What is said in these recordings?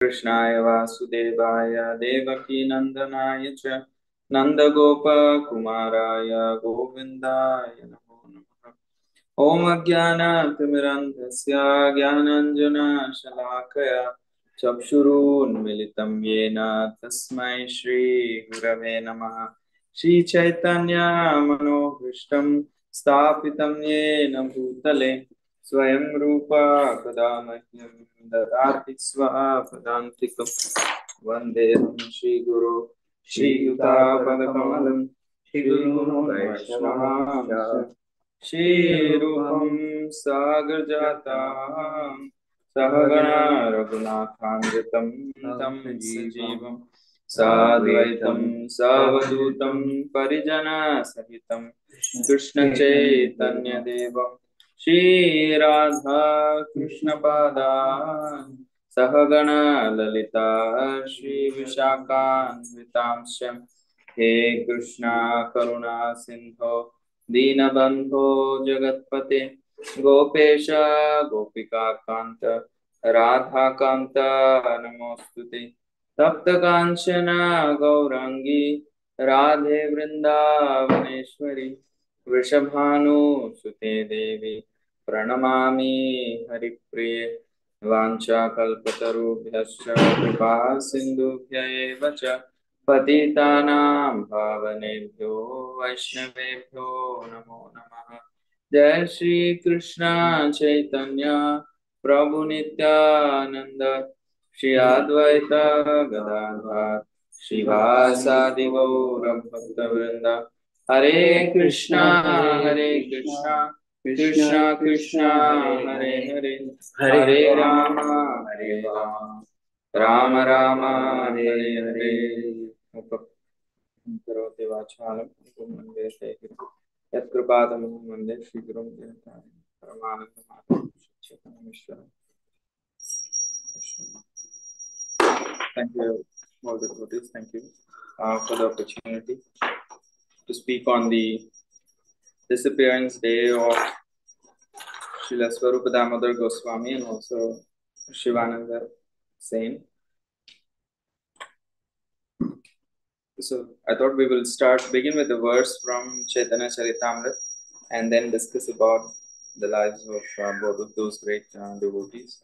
कृष्णाय वासुदेवाय देवकी नंदनाय च नंदगोपकुमाराय गोविन्दाय नमो नमः। ॐ अज्ञानतिमिरन्धस्य ज्ञानाञ्जनशलाकया चक्षुरुन्मिलितं येन तस्मै श्रीगुरवे नमः। श्रीचैतन्यमनोभीष्टं स्थापितं येन भूतले स्वयं रूपा कदा मह्यं ददाति स्वपदान्तिकं। वन्देऽहं श्रीगुरो श्रीयुतापदकमलं श्रीगुरुं वैष्णवांश्च श्रीरूपं सागरजातं सहगणा रघुनाथान्वितं तं सजीवं साद्वैतं सावधूतं परिजनसहितं कृष्णचैतन्यदेवं श्रीराधा कृष्णपादान् सहगणा ललिता श्रीविशाखान्वितांश्च हे कृष्णा करुणा सिन्धो दीनबन्धो जगत्पते गोपेश गोपिकान्त राधाकान्त नमोस्तुते। तप्तकाञ्चन गौरांगी राधे वृन्दावनेश्वरी वृषभानुसुते देवी प्रणमामि हरिप्रिये। वाञ्छाकल्पतरुभ्यश्च कृपा सिन्धुभ्य एव च पतितानां पावनेभ्यो वैष्णवेभ्यो नमो नमः। जय श्री कृष्ण चैतन्य प्रभु नित्यानंद श्री अद्वैत गदाधर श्रीवासादि गौर भक्तवृंद। हरे कृष्णा कृष्णा कृष्णा हरे हरे हरे राम राम राम हरे हरे। करोति वाचालं कुर्वन्ति यत्कृपातमहं वन्दे श्रीगुरुं जगद्गुरुं परमानन्दमाधवं श्रीचैतन्येश्वरम्। Thank you, all the devotees. Thank you for the opportunity to speak on the disappearance day of Srila Swarupa Damodar Goswami and also Shivananda Sain. So I thought we will begin with the verse from Chaitanya Charitamrita and then discuss about the lives of both of those great devotees.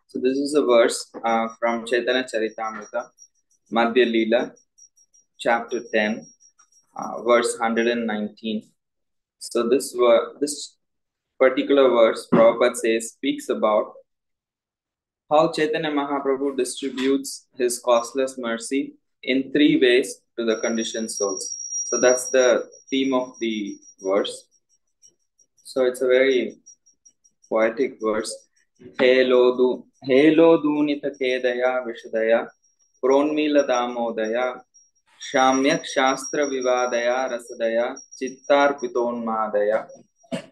So this is a verse from Chaitanya Charitamrita, Madhya Leela, chapter 10, verse 119. So this particular verse, Prabhupada says, speaks about how Chaitanya Mahaprabhu distributes his costless mercy in three ways to the conditioned souls. So that's the theme of the verse. So it's a very poetic verse. Helo dunita kedaya vishadaya pronmila damodaya shamyak shastra vivadaya rasadaya chittar pitonmadaya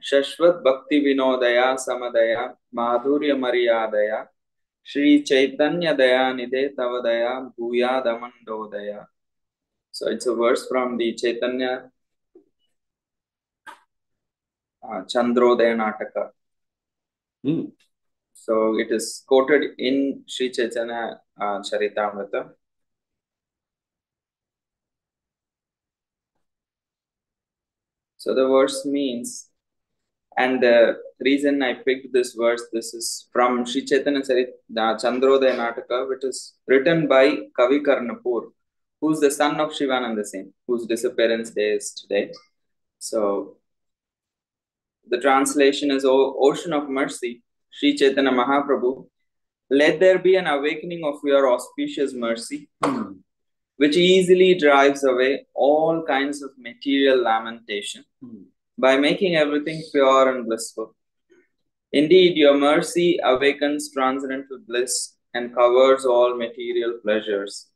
shashvat bhakti vinodaya samadaya madhurya maryadaya Shri Chaitanya Dayanide Tavadaya Bhuya Damandodaya. So it's a verse from the Chaitanya Chandrodaya Nataka. So it is quoted in Sri Chaitanya Charitamrita. So the verse means, and the reason I picked this verse, this is from Sri Chaitanya Chandrodaya Nataka, which is written by Kavi Karnapur, who's the son of Shivananda Sain, whose disappearance day is today. So the translation is Ocean of Mercy, Sri Chaitanya Mahaprabhu. Let there be an awakening of your auspicious mercy, which easily drives away all kinds of material lamentation by making everything pure and blissful. Indeed, your mercy awakens transcendental bliss and covers all material pleasures.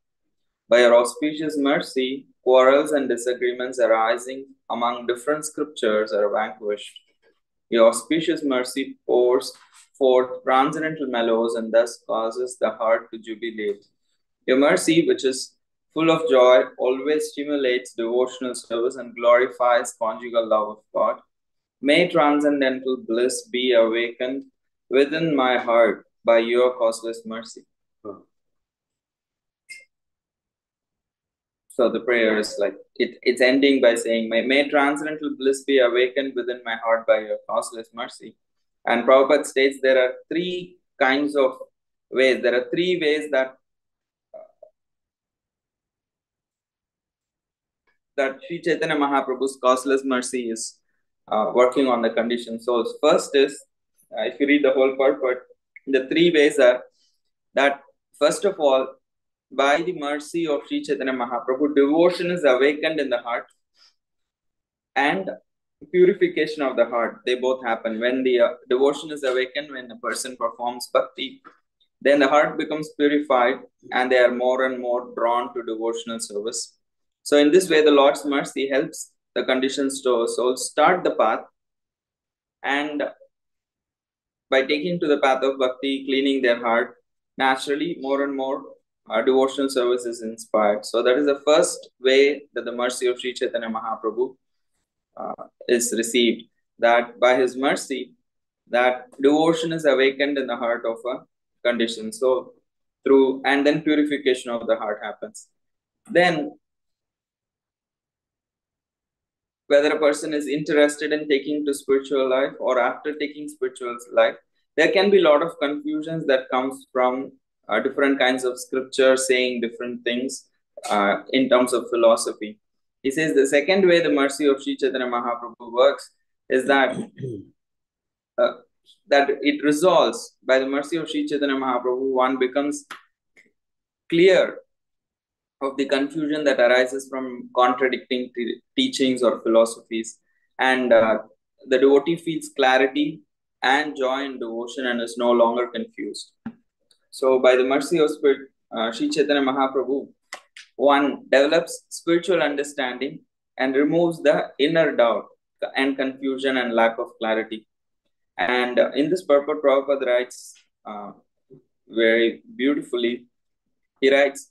By your auspicious mercy, quarrels and disagreements arising among different scriptures are vanquished. Your auspicious mercy pours forth transcendental mellows and thus causes the heart to jubilate. Your mercy, which is full of joy, always stimulates devotional service and glorifies conjugal love of God. May transcendental bliss be awakened within my heart by your causeless mercy. So the prayer is like, it's ending by saying, may transcendental bliss be awakened within my heart by your causeless mercy. And Prabhupada states there are three kinds of ways. There are three ways that Sri Chaitanya Mahaprabhu's causeless mercy is working on the conditioned souls. First is, if you read the whole purport, the three ways are that, first of all, by the mercy of Sri Chaitanya Mahaprabhu, devotion is awakened in the heart and purification of the heart. They both happen. When the devotion is awakened, when a person performs bhakti, then the heart becomes purified and they are more and more drawn to devotional service. So in this way, the Lord's mercy helps the conditioned souls start the path, and by taking to the path of bhakti, cleaning their heart, naturally more and more devotional service is inspired. So that is the first way that the mercy of Sri Chaitanya Mahaprabhu is received, that by his mercy, that devotion is awakened in the heart of a condition. So and then purification of the heart happens. Then whether a person is interested in taking to spiritual life or after taking spiritual life, there can be a lot of confusions that comes from different kinds of scripture saying different things in terms of philosophy. He says the second way the mercy of Sri Chaitanya Mahaprabhu works is that that it resolves, by the mercy of Sri Chaitanya Mahaprabhu, one becomes clear of the confusion that arises from contradicting teachings or philosophies, and the devotee feels clarity and joy in devotion and is no longer confused. So by the mercy of Sri Chaitanya Mahaprabhu, one develops spiritual understanding and removes the inner doubt and confusion and lack of clarity. And in this purport, Prabhupada writes very beautifully. He writes,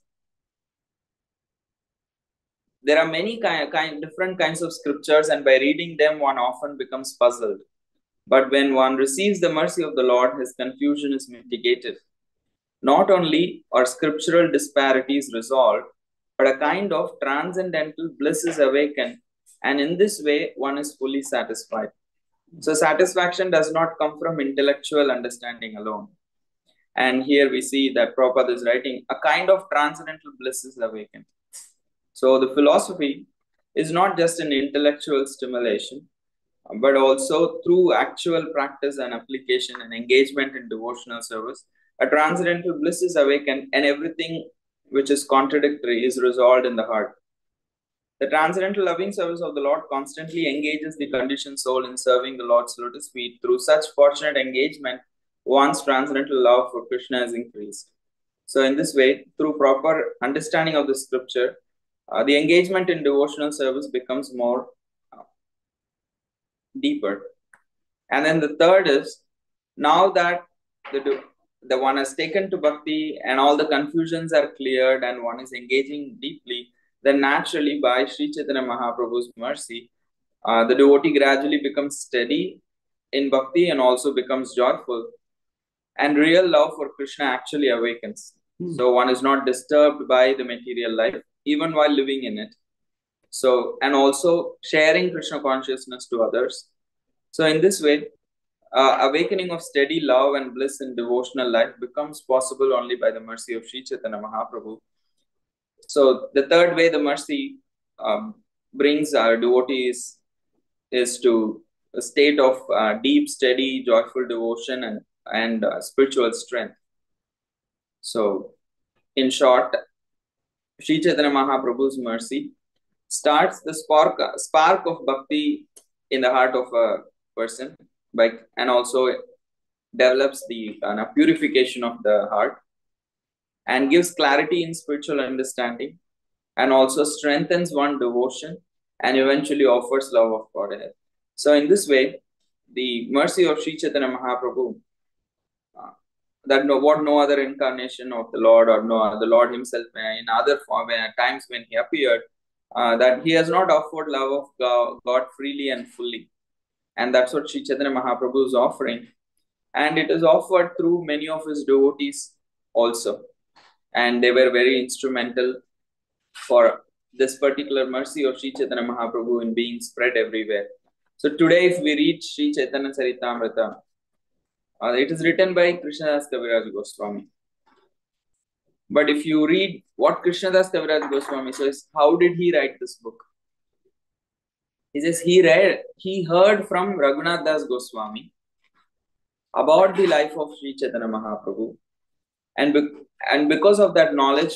there are many different kinds of scriptures, and by reading them, one often becomes puzzled. But when one receives the mercy of the Lord, his confusion is mitigated. Not only are scriptural disparities resolved, but a kind of transcendental bliss is awakened, and in this way, one is fully satisfied. So satisfaction does not come from intellectual understanding alone. And here we see that Prabhupada is writing, a kind of transcendental bliss is awakened. So the philosophy is not just an intellectual stimulation, but also through actual practice and application and engagement in devotional service, a transcendental bliss is awakened, and everything which is contradictory is resolved in the heart. The transcendental loving service of the Lord constantly engages the conditioned soul in serving the Lord's lotus feet. Through such fortunate engagement, one's transcendental love for Krishna is increased. So in this way, through proper understanding of the scripture, the engagement in devotional service becomes more deeper. And then the third is, now that the one has taken to bhakti and all the confusions are cleared and one is engaging deeply, then naturally by Sri Chaitanya Mahaprabhu's mercy, the devotee gradually becomes steady in bhakti and also becomes joyful. And real love for Krishna actually awakens. So one is not disturbed by the material life, even while living in it. So, and also sharing Krishna consciousness to others. So in this way, awakening of steady love and bliss in devotional life becomes possible only by the mercy of Sri Chaitanya Mahaprabhu. So the third way the mercy brings our devotees is to a state of deep, steady, joyful devotion and spiritual strength. So in short, Sri Chaitanya Mahaprabhu's mercy starts the spark of bhakti in the heart of a person, and also develops the purification of the heart and gives clarity in spiritual understanding, and also strengthens one devotion and eventually offers love of Godhead. So in this way, the mercy of Sri Chaitanya Mahaprabhu, that no other incarnation of the Lord or the Lord himself in other form, times when he appeared, that he has not offered love of God freely and fully. And that's what Sri Chaitanya Mahaprabhu is offering. and it is offered through many of his devotees also. And they were very instrumental for this particular mercy of Sri Chaitanya Mahaprabhu in being spread everywhere. So today, if we read Sri Chaitanya Charitamrita, it is written by Krishnadas Kaviraj Goswami. But if you read what Krishnadas Kaviraj Goswami says, how did he write this book? He says he heard from Raghunath Das Goswami about the life of Sri Chaitanya Mahaprabhu, and because of that knowledge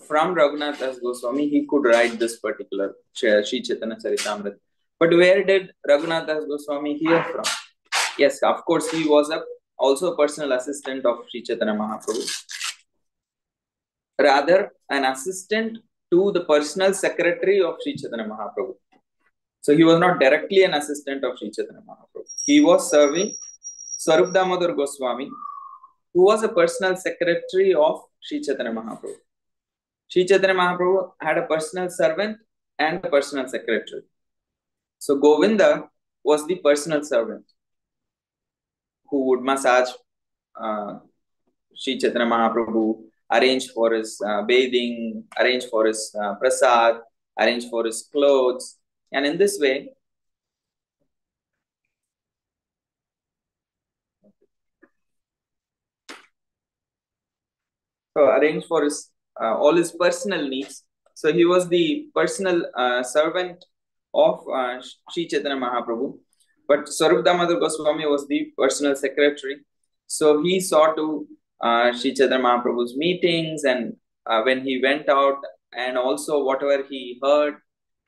from Raghunath Das Goswami, he could write this particular Sri Chaitanya Charitamrita. But where did Raghunath Das Goswami hear from? Yes, of course, he was also a personal assistant of Sri Chaitanya Mahaprabhu. Rather, an assistant to the personal secretary of Sri Chaitanya Mahaprabhu. So he was not directly an assistant of Sri Chaitanya Mahaprabhu. He was serving Swarup Damodar Goswami, who was a personal secretary of Sri Chaitanya Mahaprabhu. Sri Chaitanya Mahaprabhu had a personal servant and a personal secretary. So Govinda was the personal servant who would massage Sri Chaitanya Mahaprabhu, arrange for his bathing, arrange for his prasad, arrange for his clothes. And in this way, arrange for his all his personal needs. So he was the personal servant of Sri Chaitanya Mahaprabhu. But Swarup Damodar Goswami was the personal secretary. So he saw to Sri Chaitanya Mahaprabhu's meetings, and when he went out, and also whatever he heard,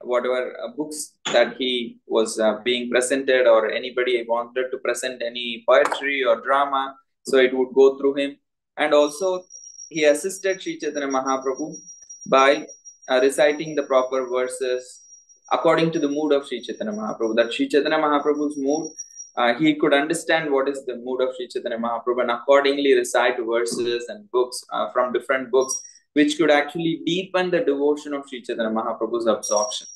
whatever books that he was being presented, or anybody wanted to present any poetry or drama, so it would go through him. And also he assisted Sri Chaitanya Mahaprabhu by reciting the proper verses according to the mood of Sri Chaitanya Mahaprabhu. That Sri Chaitanya Mahaprabhu's mood, he could understand what is the mood of Sri Chaitanya Mahaprabhu, and accordingly recite verses and books from different books, which could actually deepen the devotion of Sri Chaitanya Mahaprabhu's absorption.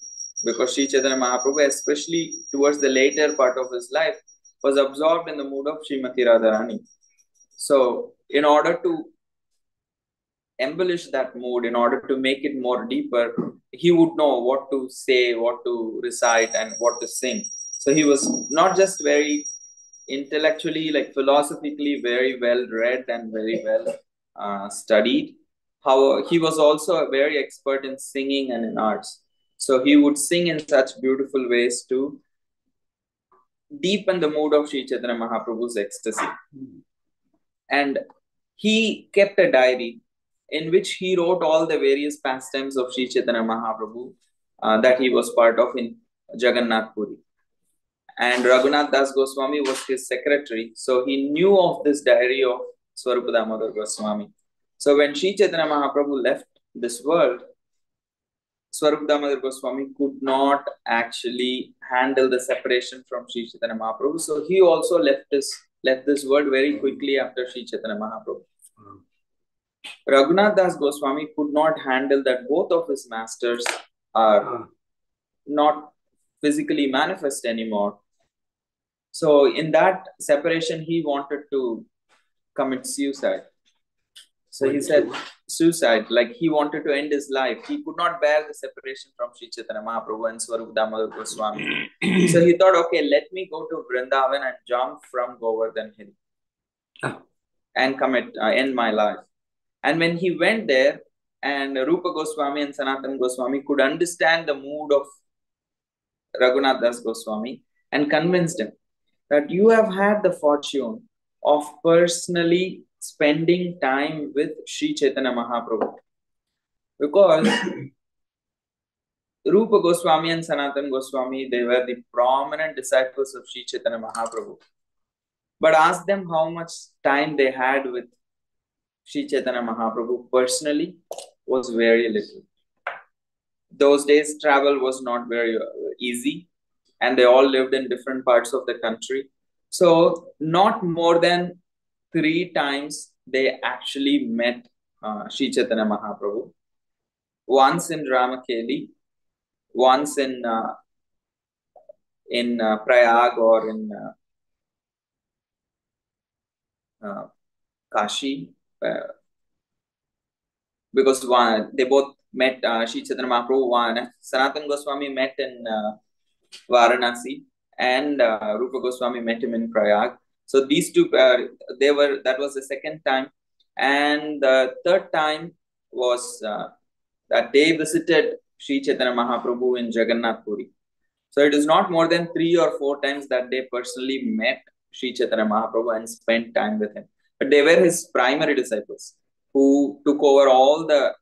Because Sri Chaitanya Mahaprabhu, especially towards the later part of his life, was absorbed in the mood of Srimati Radharani. So, in order to embellish that mood, in order to make it more deeper, he would know what to say, what to recite, and what to sing. So he was not just very intellectually, like philosophically, very well read and very well studied. However, he was also a very expert in singing and in arts. So he would sing in such beautiful ways to deepen the mood of Sri Chaitanya Mahaprabhu's ecstasy. And he kept a diary in which he wrote all the various pastimes of Sri Chaitanya Mahaprabhu that he was part of in Jagannath Puri. And Raghunath Das Goswami was his secretary, so he knew of this diary of Swarupa Damodar Goswami. So when Sri Chaitanya Mahaprabhu left this world, Swarup Damodar Goswami could not actually handle the separation from Sri Chaitanya Mahaprabhu. So he also left this world very quickly after Sri Chaitanya Mahaprabhu. Raghunath Das Goswami could not handle that both of his masters are not physically manifest anymore. So in that separation, he wanted to commit suicide. So he said suicide, like he wanted to end his life. He could not bear the separation from Sri Chaitanya Mahaprabhu and Swarup Damodar Goswami. So he thought, okay, let me go to Vrindavan and jump from Govardhan Hill and end my life. And when he went there, and Rupa Goswami and Sanatana Goswami could understand the mood of Raghunath Das Goswami and convinced him that you have had the fortune of personally spending time with Sri Chaitanya Mahaprabhu. Because Rupa Goswami and Sanatana Goswami, they were the prominent disciples of Sri Chaitanya Mahaprabhu. But ask them how much time they had with Sri Chaitanya Mahaprabhu personally was very little. Those days, travel was not very easy, and they all lived in different parts of the country. So, not more than 3 times they actually met Sri Chaitanya Mahaprabhu. Once in Ramakeli, once in Prayag or in Kashi, because they both met. Sri Chaitanya Mahaprabhu, Sanatana Goswami met in Varanasi, and Rupa Goswami met him in Prayag. So these two, that was the second time, and the third time was that they visited Sri Chaitanya Mahaprabhu in Jagannath Puri. So it is not more than 3 or 4 times that they personally met Sri Chaitanya Mahaprabhu and spent time with him. But they were his primary disciples who took over all the,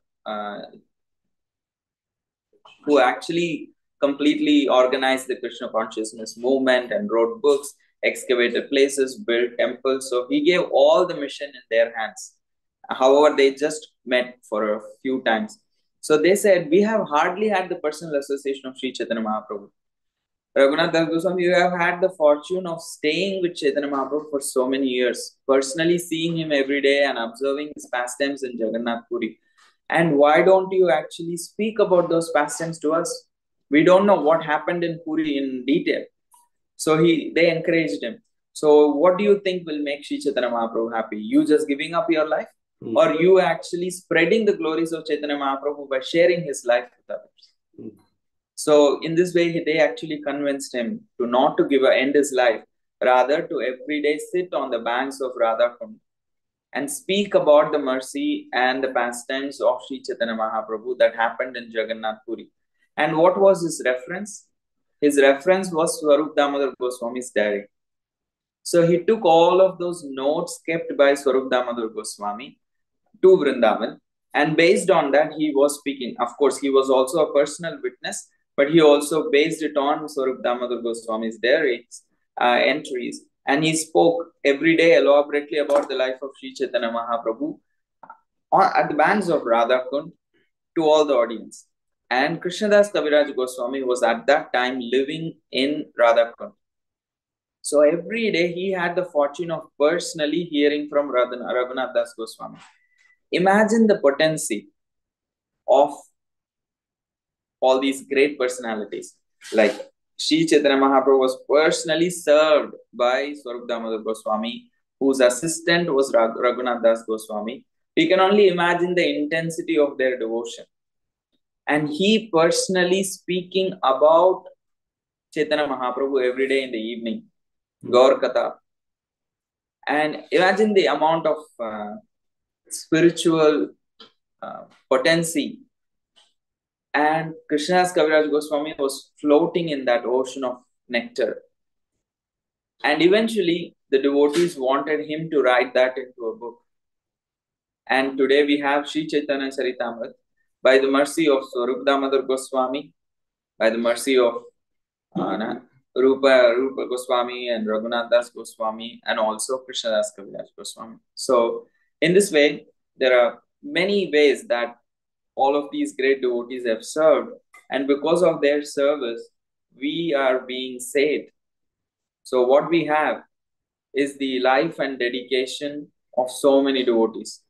who actually completely organized the Krishna consciousness movement and wrote books, excavated places, built temples. So he gave all the mission in their hands. However, they just met for a few times. So they said, we have hardly had the personal association of Sri Chaitanya Mahaprabhu. Raghunath Das Goswami, you have had the fortune of staying with Chaitanya Mahaprabhu for so many years, personally seeing him every day and observing his pastimes in Jagannath Puri. And why don't you actually speak about those pastimes to us? We don't know what happened in Puri in detail. So they encouraged him. So what do you think will make Sri Chaitanya Mahaprabhu happy? You just giving up your life? Or you actually spreading the glories of Chaitanya Mahaprabhu by sharing his life with others? So in this way, they actually convinced him to not to end his life, rather to every day sit on the banks of Radha Kund and speak about the mercy and the pastimes of Sri Chaitanya Mahaprabhu that happened in Jagannath Puri. And what was his reference? His reference was Swarup Damodar Goswami's diary. So he took all of those notes kept by Swarup Damodar Goswami to Vrindavan, and based on that, he was speaking. Of course, he was also a personal witness, but he also based it on Swarup Damodar Goswami's diaries, entries, and he spoke every day elaborately about the life of Sri Chaitanya Mahaprabhu at the banks of Radha Kund to all the audience. And Krishnadas Kaviraj Goswami was at that time living in Radha Kund. So every day he had the fortune of personally hearing from Raghunath Das Goswami. Imagine the potency of all these great personalities. Like Sri Chaitanya Mahaprabhu was personally served by Swarup Damodar Goswami, whose assistant was Raghunath Das Goswami. We can only imagine the intensity of their devotion. And he personally speaking about Chaitanya Mahaprabhu every day in the evening, Gaur Katha. And imagine the amount of spiritual potency. And Krishnadas Kaviraj Goswami was floating in that ocean of nectar. And eventually, the devotees wanted him to write that into a book. And today we have Sri Chaitanya Charitamrita by the mercy of Swarup Damodar Goswami, by the mercy of Rupa Goswami and Raghunath Das Goswami, and also Krishnadas Kaviraj Goswami. So, in this way, there are many ways that all of these great devotees have served, and because of their service, we are being saved. So, what we have is the life and dedication of so many devotees.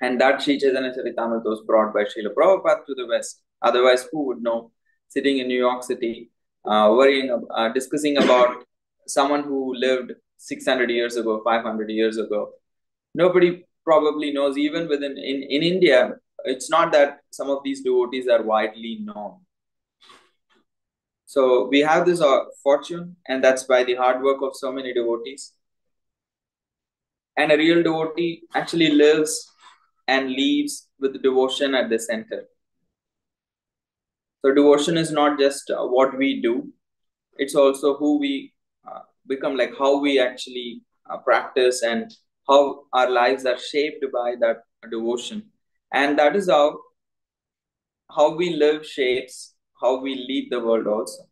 And that Sri Chaitanya Charitamrita was brought by Srila Prabhupada to the West. Otherwise, who would know? Sitting in New York City, discussing about someone who lived 600 years ago, 500 years ago. Nobody probably knows, even within in India, it's not that some of these devotees are widely known. So we have this fortune, and that's by the hard work of so many devotees. And a real devotee actually lives and leaves with devotion at the center. So devotion is not just what we do, it's also who we become, like how we actually practice and how our lives are shaped by that devotion. And that is how we live shapes how we lead the world also.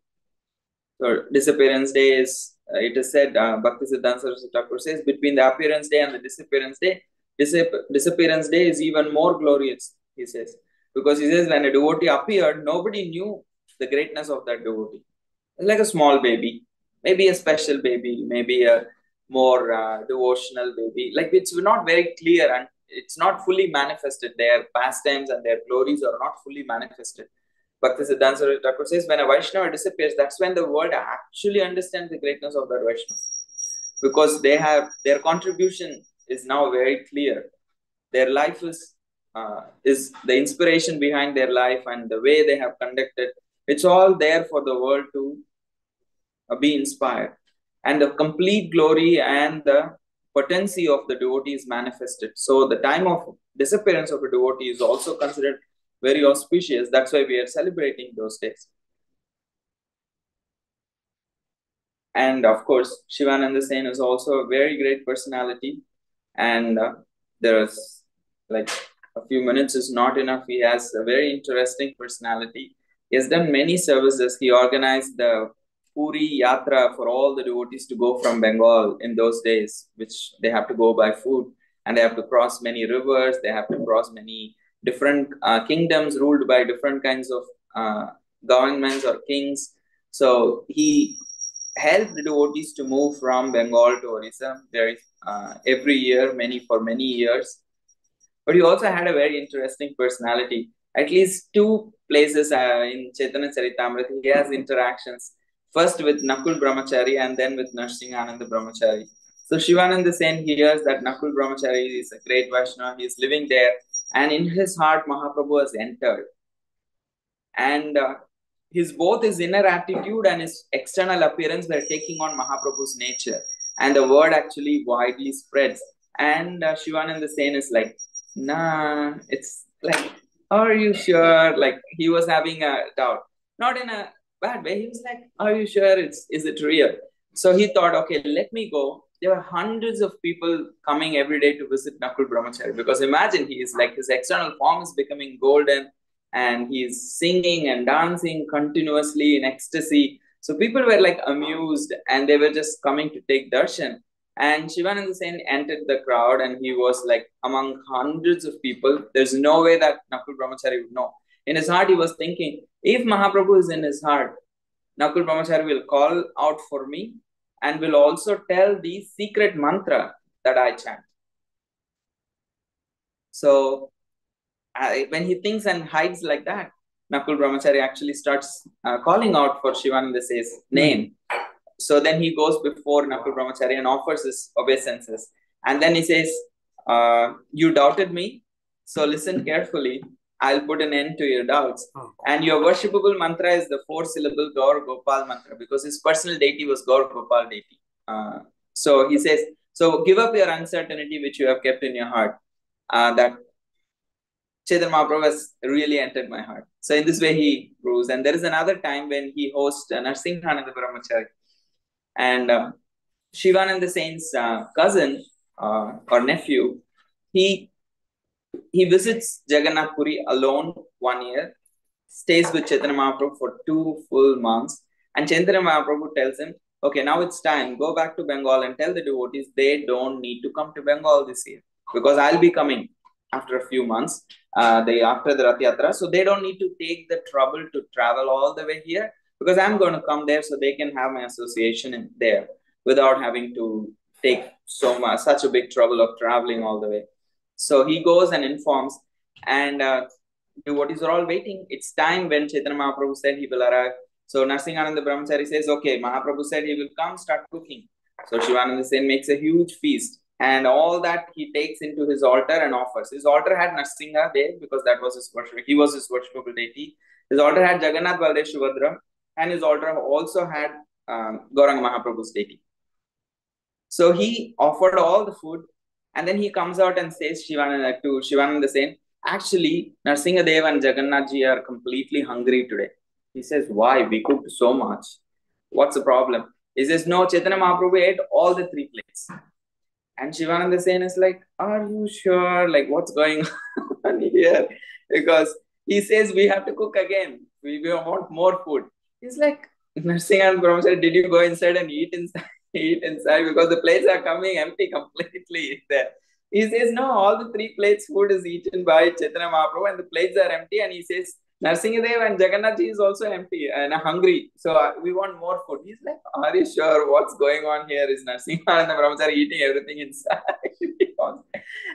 So disappearance day is, it is said, Bhaktisiddhanta Saraswati Thakur says, between the appearance day and the disappearance day, disappearance day is even more glorious, he says. Because he says when a devotee appeared, nobody knew the greatness of that devotee. It's like a small baby, maybe a special baby, maybe a more devotional baby. Like it's not very clear and it's not fully manifested. Their pastimes and their glories are not fully manifested. Bhaktisiddhanta Saraswati Thakur says when a Vaishnava disappears, that's when the world actually understands the greatness of that Vaishnava. because their contribution is now very clear. Their life is the inspiration behind their life, and the way they have conducted. It's all there for the world to be inspired, and the complete glory and the potency of the devotee is manifested. So the time of disappearance of a devotee is also considered very auspicious. That's why we are celebrating those days. And of course, Shivananda Sen is also a very great personality. And there's like a few minutes is not enough. He has a very interesting personality. He has done many services. He organized the Puri Yatra for all the devotees to go from Bengal in those days, which they have to go by foot, and they have to cross many rivers. They have to cross many different kingdoms ruled by different kinds of governments or kings. So he helped the devotees to move from Bengal to Orissa every year, for many years. But he also had a very interesting personality. At least two places in Chaitanya Charitamrita, he has interactions. First with Nakul Brahmachari and then with Narsinghananda Brahmachari. So Shivananda Sen hears that Nakul Brahmachari is a great Vaishnava. He is living there. And in his heart, Mahaprabhu has entered. And both his inner attitude and his external appearance were taking on Mahaprabhu's nature. And the word actually widely spreads. And Shivananda Sen is like, nah, it's like, are you sure? Like, he was having a doubt. Not in a bad way. He was like, are you sure is it real? So he thought, okay, let me go. There were hundreds of people coming every day to visit Nakul Brahmachari, because imagine, he is like, his external form is becoming golden, and he's singing and dancing continuously in ecstasy. So people were like amused, and they were just coming to take darshan. And Shivananda Sen entered the crowd, and he was like among hundreds of people. There's no way that Nakul Brahmachari would know. In his heart, he was thinking, if Mahaprabhu is in his heart, Nakul Brahmachari will call out for me and will also tell the secret mantra that I chant. So when he thinks and hides like that, Nakul Brahmachari actually starts calling out for Shivananda Sen's name. So then he goes before Nakul Brahmachari and offers his obeisances. And then he says, you doubted me, so listen carefully. I'll put an end to your doubts. And your worshipable mantra is the 4-syllable Gaur Gopal mantra, because his personal deity was Gaur Gopal deity. So he says, so give up your uncertainty which you have kept in your heart. That Chaitanya Mahaprabhu has really entered my heart. So in this way he proves. And there is another time when he hosts Narsinghananda Brahmachari. And Shivananda Sen's cousin or nephew, he visits Jagannath Puri alone 1 year, stays with Chaitanya Mahaprabhu for 2 full months, and Chaitanya Mahaprabhu tells him, okay, now it's time, go back to Bengal and tell the devotees they don't need to come to Bengal this year, because I'll be coming after a few months, after the Rath Yatra, so they don't need to take the trouble to travel all the way here, because I'm going to come there so they can have my association in there without having to take such a big trouble of traveling all the way. So he goes and informs, and devotees are all waiting. It's time when Chaitanya Mahaprabhu said he will arrive. So Narsinghananda Brahmachari says, okay, Mahaprabhu said he will come, start cooking. So Shivananda Sen makes a huge feast, and all that he takes into his altar and offers. His altar had Narsingha there, because that was his worship. He was his worshipable deity. His altar had Jagannath, Baldev, Subhadra, and his altar also had Gauranga Mahaprabhu's deity. So he offered all the food, and then he comes out and says to Shivananda Sen, actually, Narsingadev and Jagannath ji are completely hungry today. He says, why? We cooked so much. What's the problem? He says, no, Chaitanya Mahaprabhu ate all the 3 plates. And Shivananda Sen is like, are you sure? Like, what's going on here? Because he says, we have to cook again. We want more food. He's like, Narsinghananda Brahmachari, did you go inside and eat inside? Because the plates are coming empty completely there. He says, no, all the 3 plates food is eaten by Chaitanya Mahaprabhu and the plates are empty. And he says, Narsingadev and Jagannath ji is also empty and hungry. So we want more food. He's like, are you sure what's going on here? Is Narsinghananda Brahmachari eating everything inside?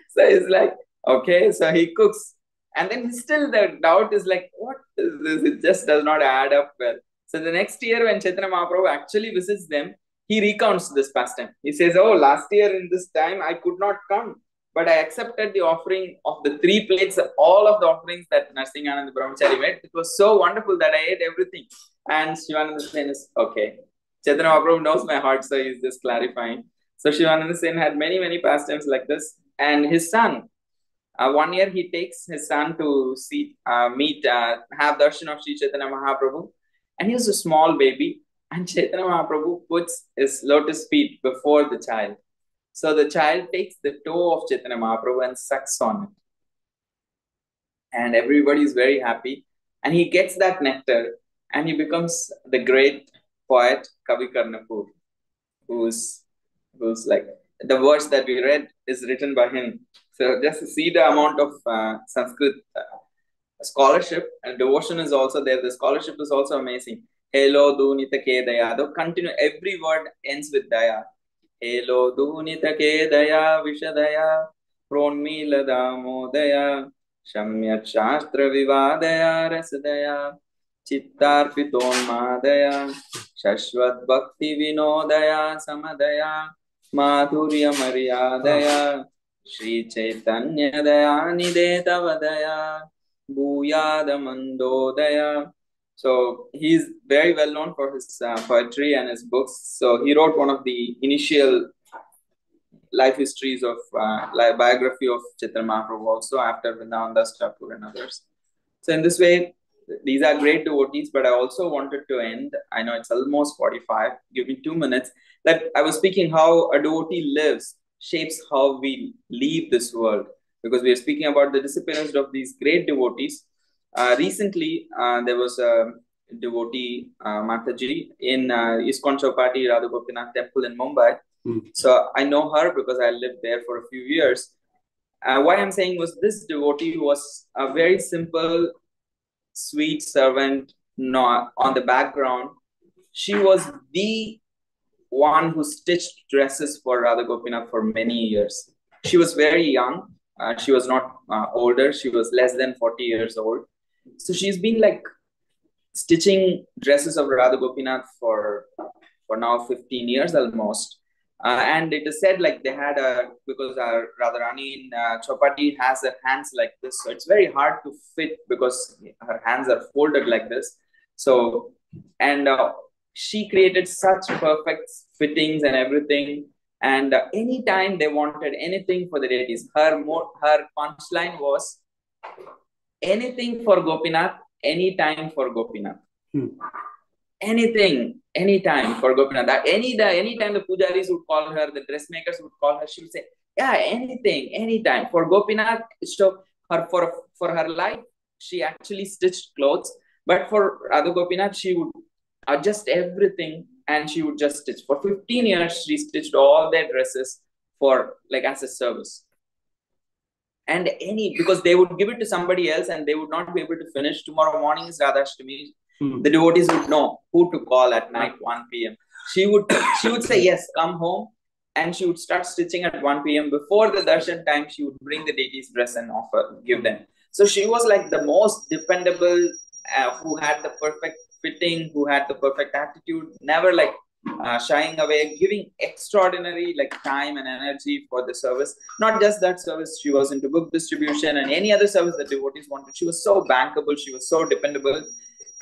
So he's like, okay, so he cooks. And then still the doubt is like, what is this? It just does not add up well. So the next year when Chaitanya Mahaprabhu actually visits them, he recounts this pastime. He says, oh, last year in this time, I could not come, but I accepted the offering of the 3 plates, all of the offerings that Narsinganand Brahmachari made. It was so wonderful that I ate everything. And Shivananda Sen is, okay. Chaitanya Mahaprabhu knows my heart, so he's just clarifying. So Shivananda Sen had many, many pastimes like this. And his son, one year he takes his son to have darshan of Sri Chaitanya Mahaprabhu. And he was a small baby. And Chaitanya Mahaprabhu puts his lotus feet before the child. So the child takes the toe of Chaitanya Mahaprabhu and sucks on it. And everybody is very happy. And he gets that nectar and he becomes the great poet Kavi Karnapur, who's like, the verse that we read is written by him. So just to see the amount of Sanskrit scholarship and devotion is also there. The scholarship is also amazing. Hello dunita ke daya. Though continue, every word ends with daya. Hello dunita ke daya vishadaya pronmila damodaya shamyat shastra vivadaya rasadaya chittarpitonmadaya shashvat bhakti vinodaya samadaya madhurya maryadaya Shri Chaitanya daya nidetavadaya bhuyada mandodaya. So he's very well known for his poetry and his books. So he wrote one of the initial life histories of biography of Chaitanya Mahaprabhu also after Vrindavan Das Thakur and others. So in this way, these are great devotees, but I also wanted to end, I know it's almost 45, give me 2 minutes, that I was speaking how a devotee lives, shapes how we leave this world. Because we are speaking about the disappearance of these great devotees. Recently, there was a devotee, Mataji, in ISKCON Chowpatty Radha Gopinath Temple in Mumbai. So I know her because I lived there for a few years. Why I'm saying was this devotee was a very simple, sweet servant on the background. She was the one who stitched dresses for Radha Gopinath for many years. She was very young. She was not older. She was less than 40 years old. So she's been like stitching dresses of Radha Gopinath for now 15 years almost. And it is said like they had because Radharani in Chowpatty has her hands like this. So it's very hard to fit because her hands are folded like this. So, and she created such perfect fittings and everything. And anytime they wanted anything for the deities, her punchline was anything for Gopinath, anytime for Gopinath. Anything, anytime for Gopinath. Anytime the pujaris would call her, the dressmakers would call her, she would say, yeah, anything, anytime. For Gopinath, so for her life, she actually stitched clothes. But for Radha Gopinath, she would adjust everything and she would just stitch. For 15 years, she stitched all their dresses for like as a service. And because they would give it to somebody else and they would not be able to finish. Tomorrow morning is Radhashtami. The devotees would know who to call at night, 1 p.m. She would say, yes, come home. And she would start stitching at 1 p.m. Before the darshan time, she would bring the deity's dress and give them. So she was like the most dependable, who had the perfect fitting, who had the perfect attitude, never like shying away, giving extraordinary like time and energy for the service. Not just that service, she was into book distribution and any other service that devotees wanted. She was so bankable, she was so dependable.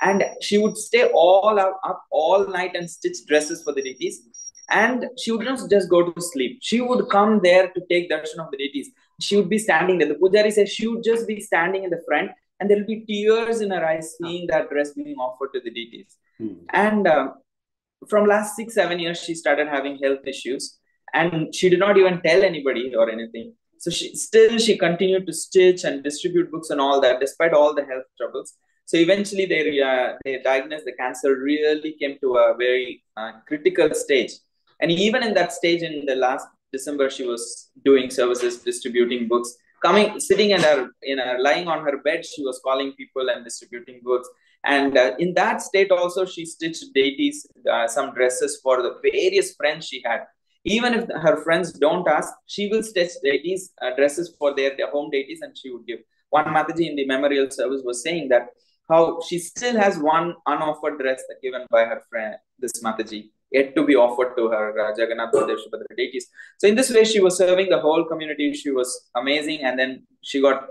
And she would stay up all night and stitch dresses for the deities. And she would not just go to sleep. She would come there to take darshan of the deities. She would be standing there. The pujari says she would just be standing in the front and there will be tears in her eyes seeing that dress being offered to the deities. And from last 6-7 years, she started having health issues and she did not even tell anybody or anything. So she continued to stitch and distribute books and all that despite all the health troubles. So eventually they diagnosed the cancer really came to a very critical stage. And even in that stage in the last December, she was doing services, distributing books, sitting lying on her bed, she was calling people and distributing books. And in that state also, she stitched deities, some dresses for the various friends she had. Even if her friends don't ask, she will stitch deities, dresses for their home deities and she would give. One Mataji in the memorial service was saying that how she still has one unoffered dress given by her friend, this Mataji. yet to be offered to her, Jagannath, Baldev, Subhadra deities. So in this way, she was serving the whole community. She was amazing. And then she got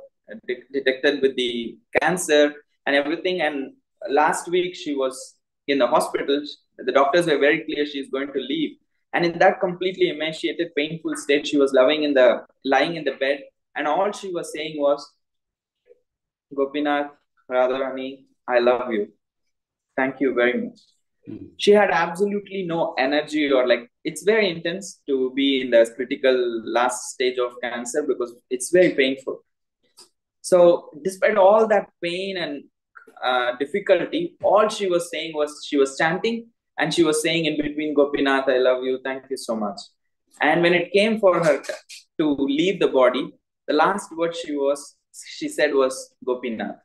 detected with the cancer and everything. And last week, she was in the hospital. The doctors were very clear she is going to leave. And in that completely emaciated, painful state, she was lying in the bed. And all she was saying was, Gopinath, Radharani, I love you. Thank you very much. She had absolutely no energy, or like, it's very intense to be in the critical last stage of cancer because it's very painful. So despite all that pain and difficulty, all she was saying was, she was chanting and she was saying in between, Gopinath, I love you, thank you so much. And when it came for her to leave the body, the last word she said was Gopinath,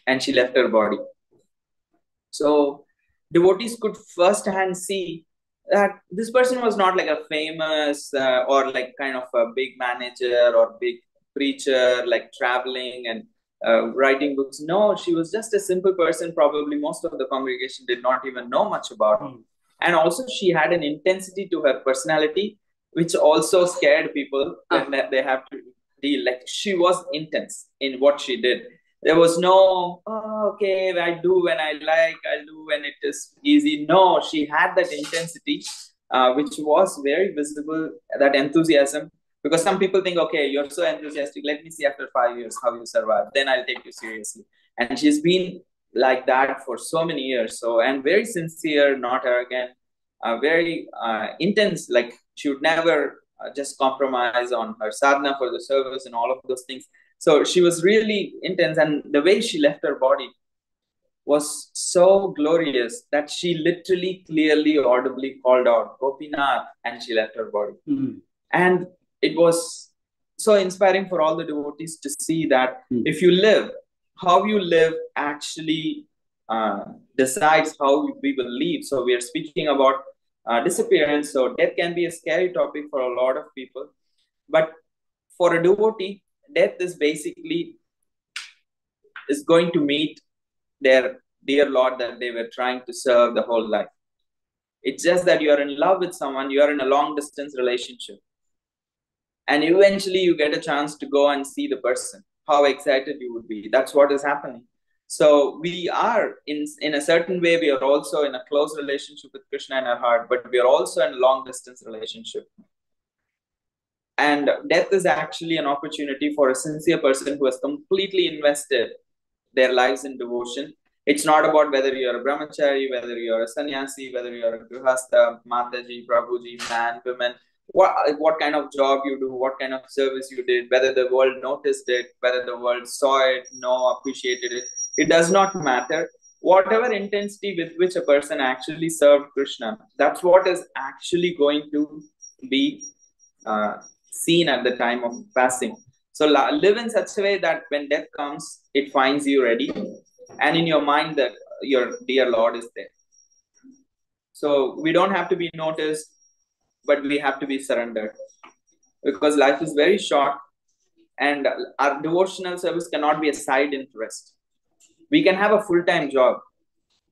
and she left her body. So devotees could firsthand see that this person was not like a famous or like kind of a big manager or big preacher, like traveling and writing books. No, she was just a simple person. Probably most of the congregation did not even know much about her. And also she had an intensity to her personality, which also scared people when they have to deal. Like, she was intense in what she did. There was no, oh, okay, I do when I like, I'll do when it is easy. No, she had that intensity, which was very visible, that enthusiasm. Because some people think, okay, you're so enthusiastic, let me see after 5 years how you survive. Then I'll take you seriously. And she's been like that for so many years. So, and very sincere, not arrogant, very intense. Like, she would never just compromise on her sadhana for the service and all of those things. So she was really intense, and the way she left her body was so glorious that she literally, clearly, audibly called out, Gopinath, and she left her body. And it was so inspiring for all the devotees to see that if you live, how you live actually decides how we will live. So we are speaking about disappearance. So death can be a scary topic for a lot of people. But for a devotee, death is basically going to meet their dear Lord that they were trying to serve the whole life. It's just that you are in love with someone, you are in a long distance relationship. And eventually you get a chance to go and see the person. How excited you would be. That's what is happening. So we are, in a certain way, we are also in a close relationship with Krishna in our heart, but we are also in a long distance relationship. And death is actually an opportunity for a sincere person who has completely invested their lives in devotion. It's not about whether you're a brahmachari, whether you're a sannyasi, whether you're a grihastha, mataji, prabhuji, man, women, what kind of job you do, what kind of service you did, whether the world noticed it, whether the world saw it, appreciated it. It does not matter. Whatever intensity with which a person actually served Krishna, that's what is actually going to be seen at the time of passing. So live in such a way that when death comes, it finds you ready, and in your mind that your dear Lord is there. So we don't have to be noticed, but we have to be surrendered, because life is very short, and our devotional service cannot be a side interest. We can have a full-time job,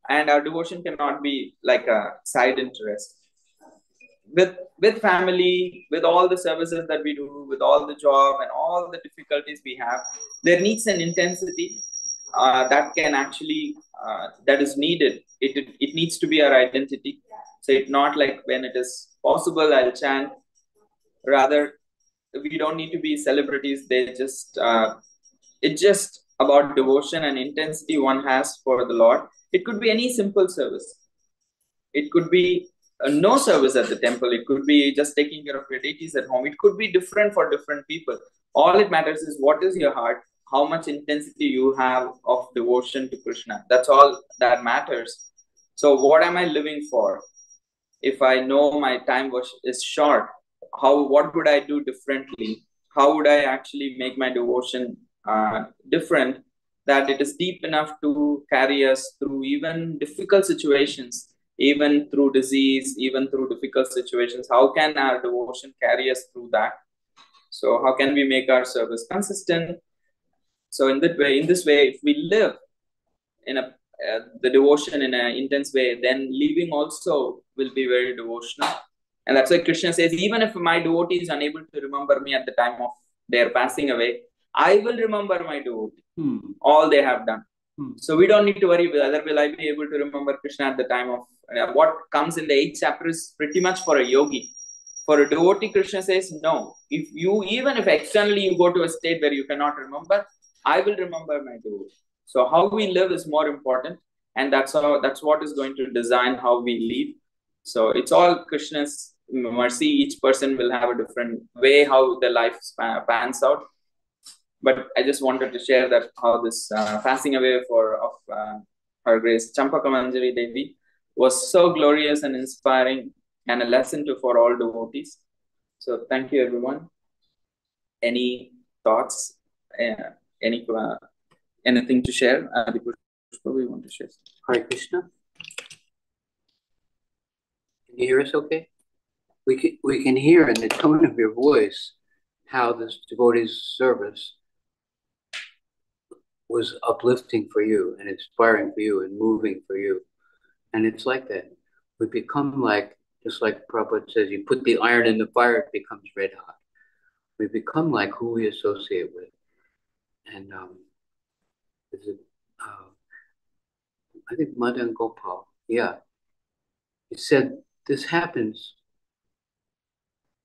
and our devotion cannot be like a side interest. With family, with all the services that we do, with all the job and all the difficulties we have, there needs an intensity that can actually that is needed. It needs to be our identity. So it's not like when it is possible I'll chant. Rather, we don't need to be celebrities. It's just about devotion and intensity one has for the Lord. It could be any simple service. It could be no service at the temple. It could be just taking care of your deities at home. It could be different for different people. All it matters is what is your heart, how much intensity you have of devotion to Krishna. That's all that matters. So what am I living for? If I know my time is short, what would I do differently? How would I actually make my devotion different, that it is deep enough to carry us through even difficult situations? Even through disease, even through difficult situations, how can our devotion carry us through that? So how can we make our service consistent? So in this way, if we live the devotion in an intense way, then leaving also will be very devotional. And that's why Krishna says, even if my devotee is unable to remember me at the time of their passing away, I will remember my devotee, all they have done. So we don't need to worry whether will I be able to remember Krishna at the time of what comes in the 8th chapter is pretty much for a yogi. For a devotee, Krishna says, no. If you, even if externally you go to a state where you cannot remember, I will remember my devotee. So how we live is more important, and that's what is going to design how we live. So it's all Krishna's mercy. Each person will have a different way how the life pans out. But I just wanted to share that how this passing away of Her Grace Champaka Manjari Devi was so glorious and inspiring, and a lesson for all devotees. So thank you, everyone. Any thoughts? Anything to share? We want to share. Hare Krishna. Can you hear us okay? We can hear in the tone of your voice how this devotee's service was uplifting for you and inspiring for you and moving for you. And it's like that. We become like, just like Prabhupada says, you put the iron in the fire, it becomes red hot. We become like who we associate with. And I think Madan Gopal, yeah, he said this happens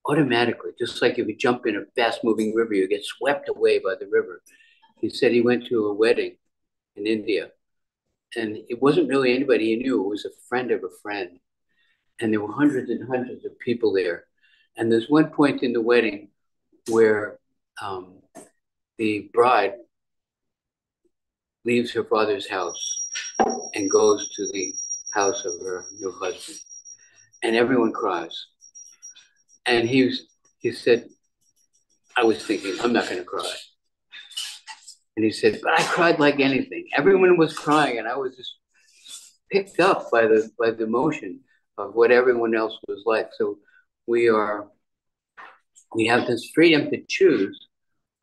automatically, just like if you jump in a fast-moving river, you get swept away by the river. He said he went to a wedding in India, and it wasn't really anybody he knew. It was a friend of a friend, and there were hundreds and hundreds of people there. And there's one point in the wedding where the bride leaves her father's house and goes to the house of her new husband, and everyone cries. And he said, I was thinking, I'm not going to cry. And he said, but I cried like anything. Everyone was crying, and I was just picked up by the emotion of what everyone else was like. So we have this freedom to choose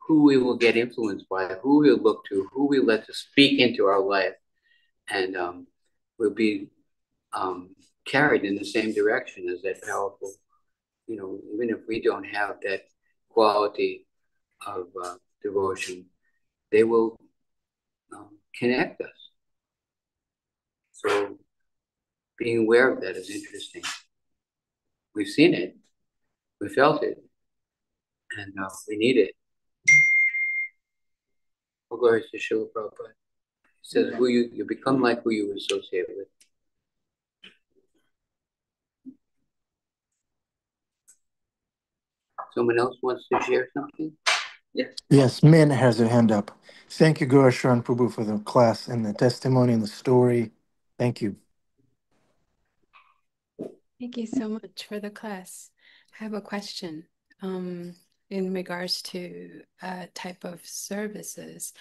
who we will get influenced by, who we'll look to, who we let to speak into our life, and we'll be carried in the same direction as that powerful. Even if we don't have that quality of devotion, they will connect us. So being aware of that is interesting. We've seen it, we felt it, and we need it. Well, glory to Srila Prabhupada. It says who you become like who you associate with. Someone else wants to share something? Yeah. Yes, Min has her hand up. Thank you, Gaur Sharan Prabhu, for the class and the testimony and the story. Thank you. Thank you so much for the class. I have a question in regards to type of services.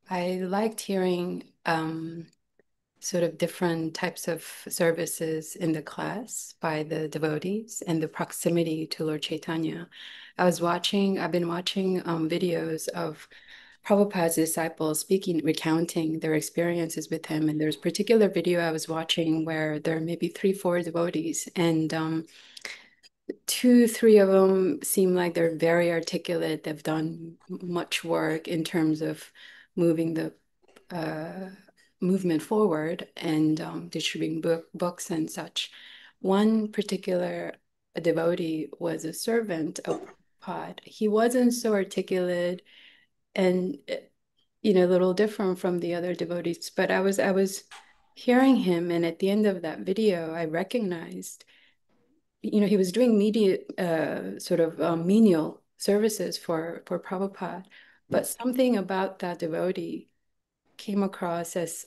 I liked hearing sort of different types of services in the class by the devotees and the proximity to Lord Chaitanya. I've been watching videos of Prabhupada's disciples recounting their experiences with him. And there's a particular video I was watching where there are maybe 3-4 devotees, and 2-3 of them seem like they're very articulate. They've done much work in terms of moving the movement forward and distributing books and such. One particular devotee was a servant of Prabhupada. He wasn't so articulate and a little different from the other devotees, but I was hearing him, and at the end of that video I recognized he was doing sort of menial services for Prabhupada, but something about that devotee came across as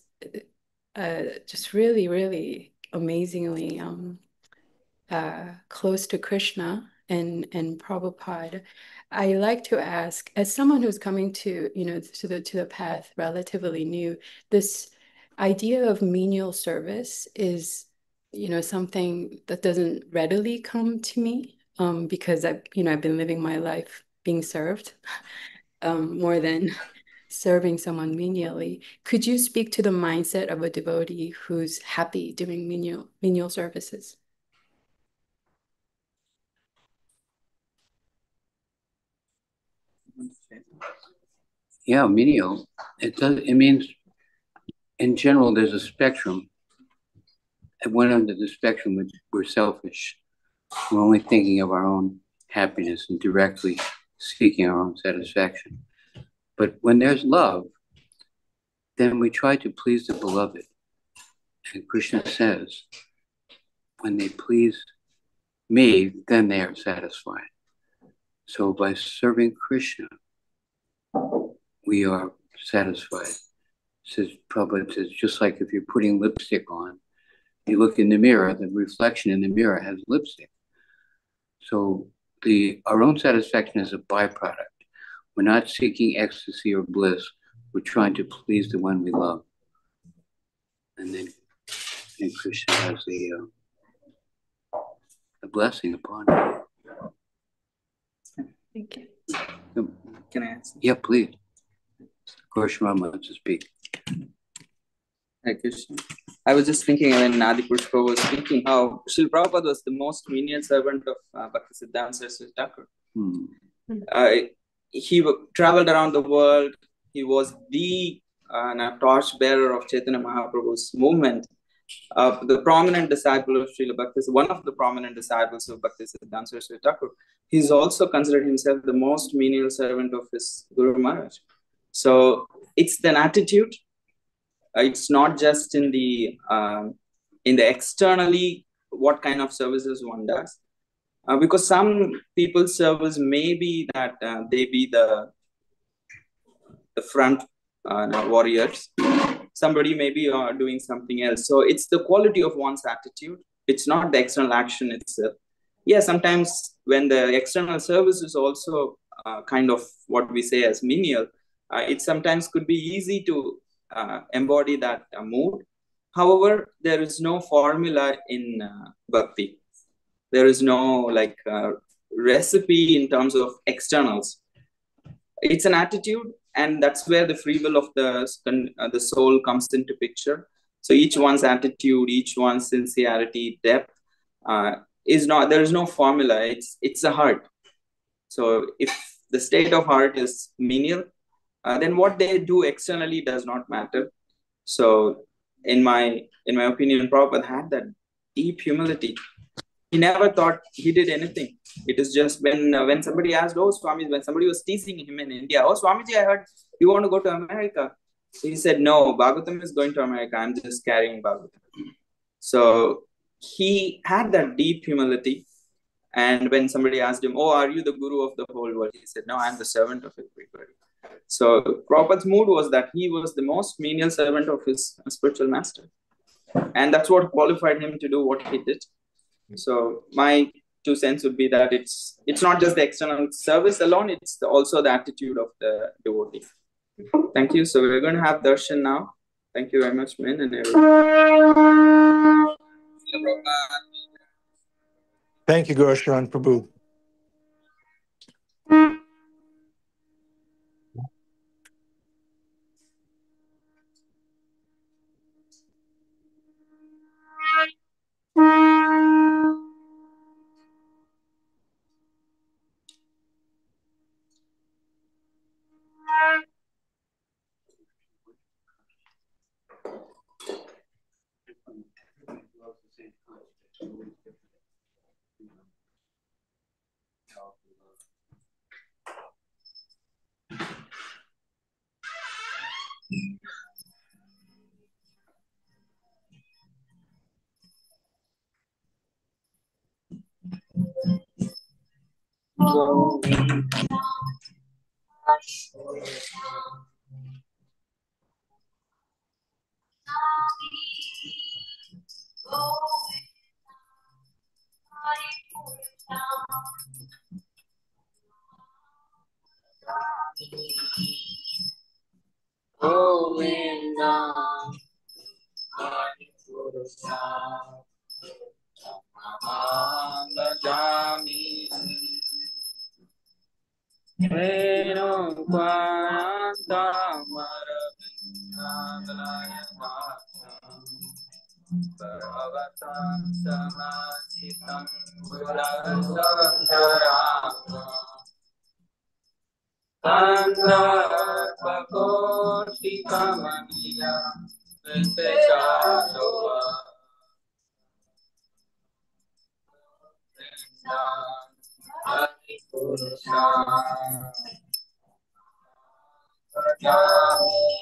just really, really amazingly close to Krishna and Prabhupada. I like to ask, as someone who's coming to the path relatively new, this idea of menial service is something that doesn't readily come to me because I've been living my life being served more than serving someone menially. Could you speak to the mindset of a devotee who's happy doing menial services? Yeah, menial. It means in general there's a spectrum. At one end of the spectrum, we're selfish. We're only thinking of our own happiness and directly seeking our own satisfaction. But when there's love, then we try to please the beloved. And Krishna says, when they please me, then they are satisfied. So by serving Krishna, we are satisfied. Says Prabhupada says, just like if you're putting lipstick on, you look in the mirror, the reflection in the mirror has lipstick. So our own satisfaction is a byproduct. We're not seeking ecstasy or bliss. We're trying to please the one we love. And then Krishna has the blessing upon it. Thank you. Can I answer? Yeah, please. Gaur Sharan wants to speak. Hare Krishna. I was just thinking when Adi Pushpa was speaking how Srila Prabhupada was the most menial servant of Bhaktisiddhanta Saraswati Thakur. He traveled around the world. He was the torch bearer of Chaitanya Mahaprabhu's movement. The prominent disciple of Srila Bhaktisiddhanta, one of the prominent disciples of Bhaktisiddhanta Saraswati Thakur. He's also considered himself the most menial servant of his Guru Maharaj. So it's an attitude. It's not just in the externally what kind of services one does, because some people's service may be that they be the front warriors. Somebody may be doing something else. So it's the quality of one's attitude. It's not the external action itself. Yeah, sometimes when the external service is also kind of what we say as menial, it sometimes could be easy to embody that mood. However, there is no formula in bhakti. There is no recipe in terms of externals. It's an attitude, and that's where the free will of the soul comes into picture. So each one's attitude, each one's sincerity, depth is not. There is no formula. It's a heart. So if the state of heart is menial, then what they do externally does not matter. So in my opinion, Prabhupada had that deep humility. He never thought he did anything. It is just when somebody asked, oh Swami, when somebody was teasing him in India, oh Swamiji, I heard you want to go to America. He said, no, Bhagavatam is going to America. I'm just carrying Bhagavatam. So he had that deep humility. And when somebody asked him, oh, are you the guru of the whole world? He said, no, I'm the servant of everybody. So Prabhupada's mood was that he was the most menial servant of his spiritual master. And that's what qualified him to do what he did. So my 2 cents would be that it's not just the external service alone, it's also the attitude of the devotee. Thank you. So we're going to have darshan now. Thank you very much, men and everyone. Thank you, Gaur Sharan Prabhu. Bhagavatam samasitam buddhasandharaka Sandarbhakotikamaniya Viseshasova Adipurusha Govinda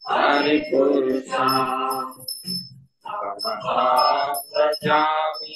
Adipurusha Prajami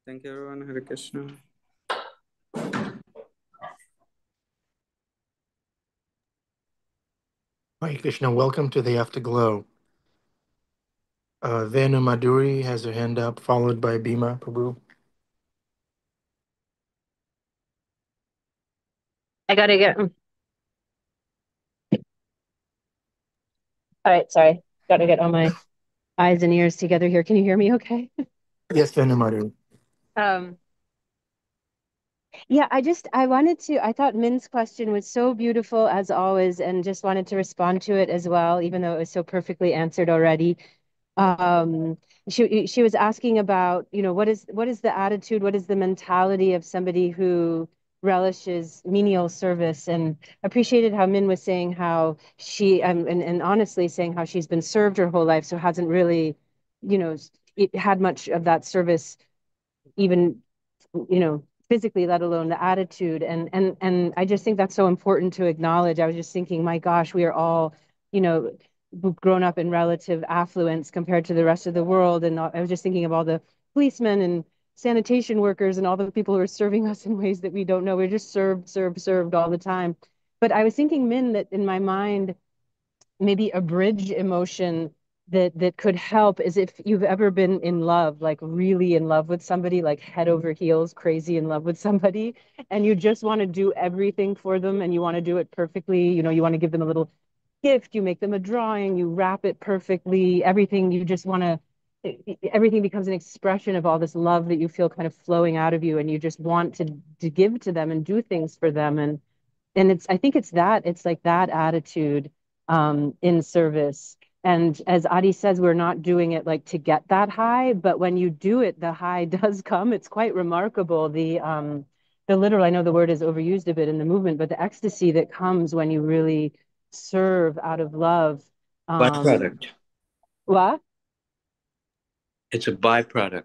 Thank you everyone. Hare Krishna. Hare Krishna, welcome to the Afterglow. Venu Madhuri has her hand up, followed by Bhima Prabhu. I gotta get. All right, sorry. Gotta get all my eyes and ears together here. Can you hear me okay? Yes, Venu Madhuri. Yeah, I thought Min's question was so beautiful as always, and just wanted to respond to it as well, even though it was so perfectly answered already. Um, she was asking about, what is the attitude, what is the mentality of somebody who relishes menial service, and appreciated how Min was saying how she and honestly saying how she's been served her whole life, so hasn't really, had much of that service even, physically, let alone the attitude. And I just think that's so important to acknowledge. I was just thinking, my gosh, we are all, grown up in relative affluence compared to the rest of the world. And I was just thinking of all the policemen and sanitation workers and all the people who are serving us in ways that we don't know. We're just served all the time. But I was thinking, Min, that in my mind, maybe a bridge emotion that could help is if you've ever been in love, like really in love with somebody, like head over heels, crazy in love with somebody, and you just want to do everything for them and you want to do it perfectly. You want to give them a little gift, you make them a drawing, you wrap it perfectly, everything. You just want to, everything becomes an expression of all this love that you feel kind of flowing out of you, and you just want to give to them and do things for them. And I think it's like that attitude in service And as Adi says, we're not doing it like to get that high, but when you do it, the high does come. It's quite remarkable. The literal, I know the word is overused a bit in the movement, but the ecstasy that comes when you really serve out of love. Byproduct. What? It's a byproduct.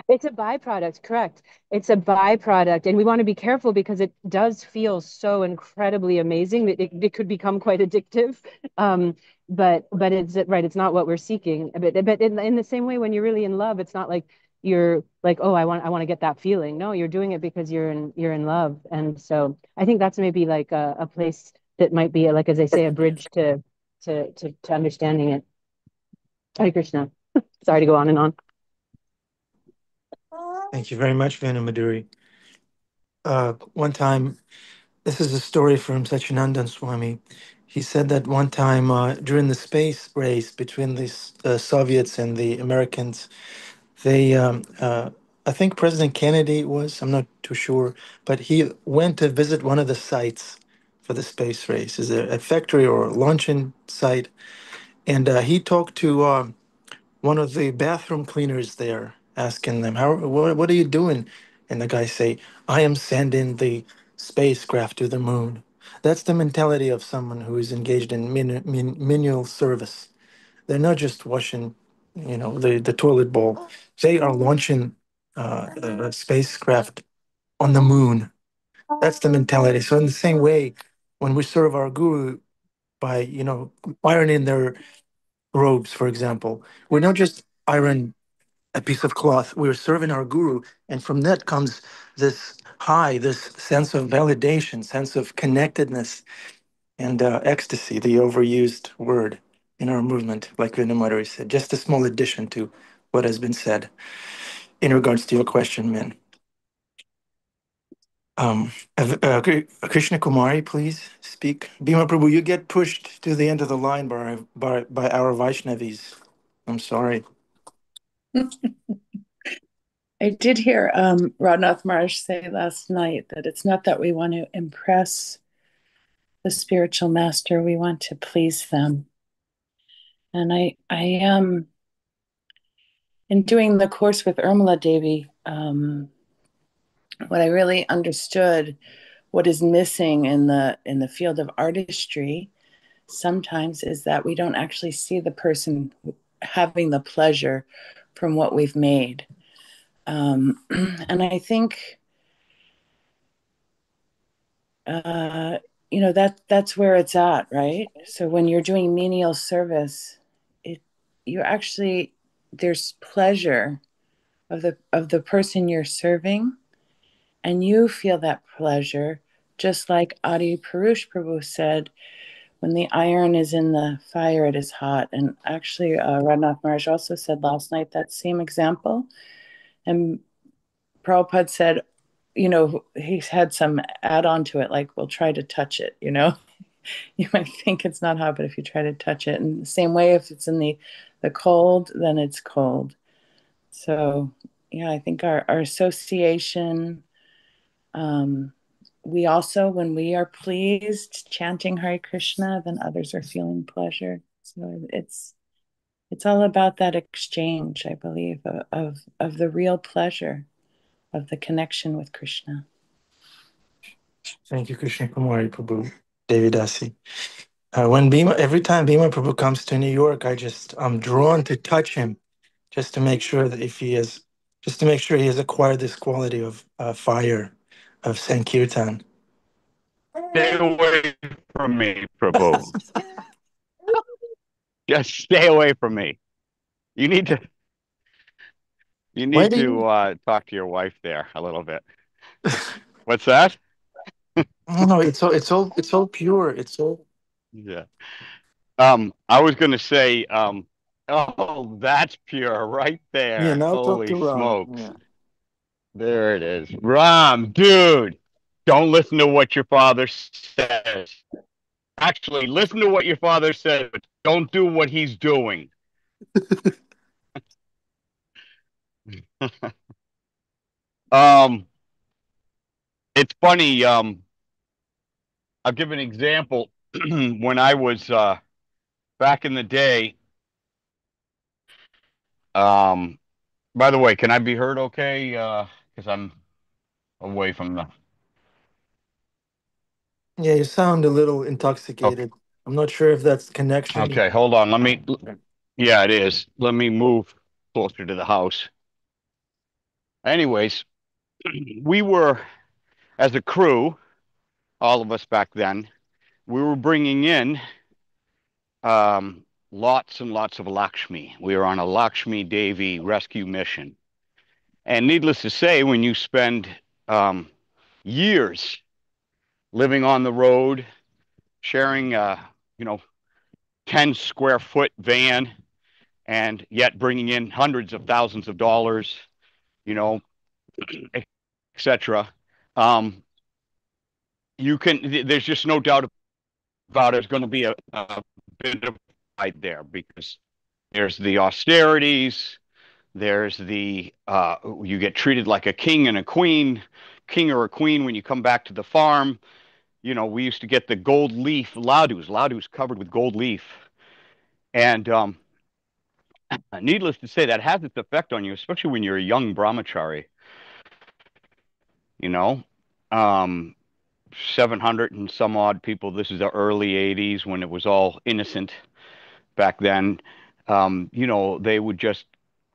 It's a byproduct, correct. It's a byproduct. And we want to be careful because it does feel so incredibly amazing that it could become quite addictive. But it's right, it's not what we're seeking. But in the same way, when you're really in love, it's not like you're like, oh, I want to get that feeling. No, you're doing it because you're in love. And so I think that's maybe like a place that might be like, as I say, a bridge to understanding it. Hare Krishna. Sorry to go on and on. Thank you very much, Venu Madhuri. One time, this is a story from Satchidananda Swami. He said that one time during the space race between the Soviets and the Americans, they, I think President Kennedy was, I'm not too sure, but he went to visit one of the sites for the space race. Is it a factory or a launching site? And he talked to one of the bathroom cleaners there, asking them, what are you doing? And the guy say, I am sending the spacecraft to the moon. That's the mentality of someone who is engaged in menial service. They're not just washing, the toilet bowl. They are launching a spacecraft on the moon. That's the mentality. So in the same way, when we serve our guru by, ironing their robes, for example, we're not just iron a piece of cloth. We're serving our guru, and from that comes this high, this sense of validation, sense of connectedness, and ecstasy, the overused word in our movement, like Vinamari said. Just a small addition to what has been said in regards to your question, Min. Krishna Kumari, please speak. Bhima Prabhu, you get pushed to the end of the line by our Vaishnavis. I'm sorry. I did hear Radhanath Maharaj say last night that it's not that we want to impress the spiritual master, we want to please them. And I am in doing the course with Urmila Devi, what I really understood, what is missing in the field of artistry sometimes is that we don't actually see the person having the pleasure from what we've made. And I think that's where it's at, right? So when you're doing menial service, you actually, there's pleasure of the person you're serving, and you feel that pleasure, just like Adi Purush Prabhu said, when the iron is in the fire, it is hot. And actually, Radhanath Maharaj also said last night that same example. And Prabhupada said, he's had some add on to it, like, we'll try to touch it, You might think it's not hot, but if you try to touch it, in the same way, if it's in the cold, then it's cold. So, yeah, I think our association, we also, when we are pleased chanting Hare Krishna, then others are feeling pleasure. So it's all about that exchange, I believe, of the real pleasure of the connection with Krishna. Thank you, Krishna Kumari Prabhu, Devidasi. Every time Bhima Prabhu comes to New York, I'm drawn to touch him, just to make sure that just to make sure he has acquired this quality of fire, of Sankirtan. Stay away from me, Prabhu. Just stay away from me. You need to Why do you? talk to your wife there a little bit. What's that? No, it's all pure. It's all. Yeah. I was gonna say, oh, that's pure right Yeah, there. now talk Holy to Ram. smokes. Yeah. There it is. Ram, dude, don't listen to what your father says. Actually, listen to what your father says, but don't do what he's doing. Um, it's funny. I'll give an example. When I was back in the day, By the way, can I be heard okay? Because I'm away from the. Yeah, you sound a little Okay, intoxicated. I'm not sure if that's connection. okay, hold on. Let me. Yeah, it is. Let me move closer to the house. Anyways, we were, as a crew, all of us back then, we were bringing in lots and lots of Lakshmi. We were on a Lakshmi Devi rescue mission. And needless to say, when you spend um, years living on the road, sharing you know, 10 square foot van, and yet bringing in hundreds of thousands of dollars, you know, etc. Um, you can. There's just no doubt about it. There's going to be a bit of fight there because there's the austerities. There's the you get treated like a king and a queen, king or a queen when you come back to the farm. You know, we used to get the gold leaf ladus covered with gold leaf, and needless to say, that has its effect on you, especially when you're a young brahmachari. You know, um, 700 and some odd people. This is the early 80s when it was all innocent back then. You know, they would just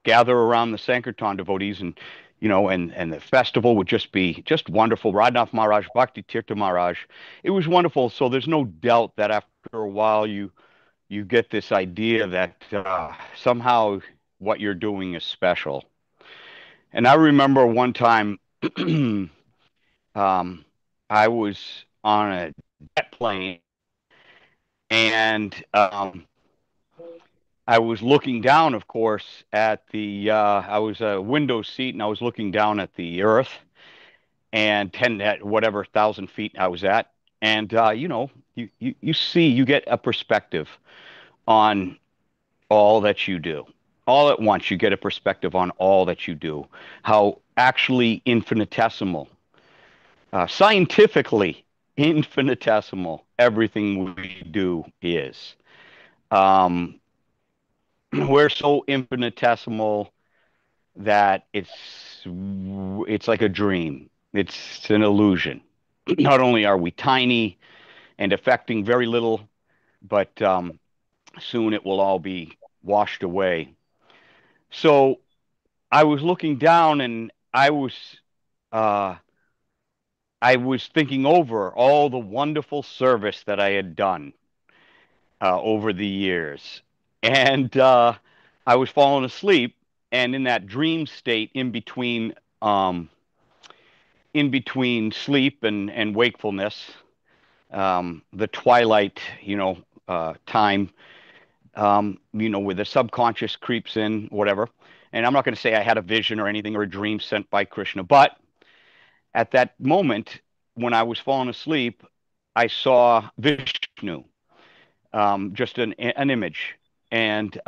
gather around the Sankirtan devotees and, you know, and the festival would just be just wonderful. Radhanath Maharaj, Bhakti Tirtha Maharaj. It was wonderful. So there's no doubt that after a while you get this idea that somehow what you're doing is special. And I remember one time um, I was on a jet plane and I was looking down, of course, at the I was a window seat and I was looking down at the earth and 10 at whatever 1,000 feet I was at. And you know, you see, you get a perspective on all that you do. All at once, you get a perspective on all that you do, how actually infinitesimal, scientifically infinitesimal everything we do is. Um, we're so infinitesimal that it's like a dream. It's an illusion. Not only are we tiny and affecting very little, but soon it will all be washed away. So I was looking down and uh, I was thinking over all the wonderful service that I had done over the years, and I was falling asleep, and in that dream state, um, in between sleep and wakefulness, the twilight, you know, time, you know, where the subconscious creeps in, whatever. And I'm not going to say I had a vision or anything or a dream sent by Krishna, but at that moment when I was falling asleep, I saw Vishnu, just an image, and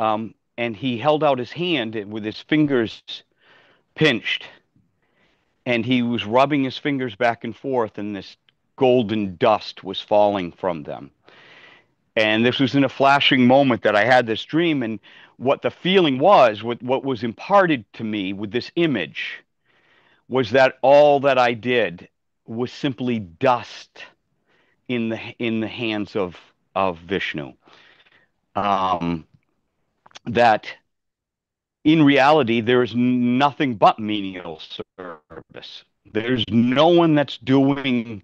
he held out his hand with his fingers pinched, and he was rubbing his fingers back and forth, and this golden dust was falling from them. And this was in a flashing moment that I had this dream, and what the feeling was, what was imparted to me with this image, was that all that I did was simply dust in the hands of Vishnu. Um, that in reality there is nothing but menial service. There's no one that's doing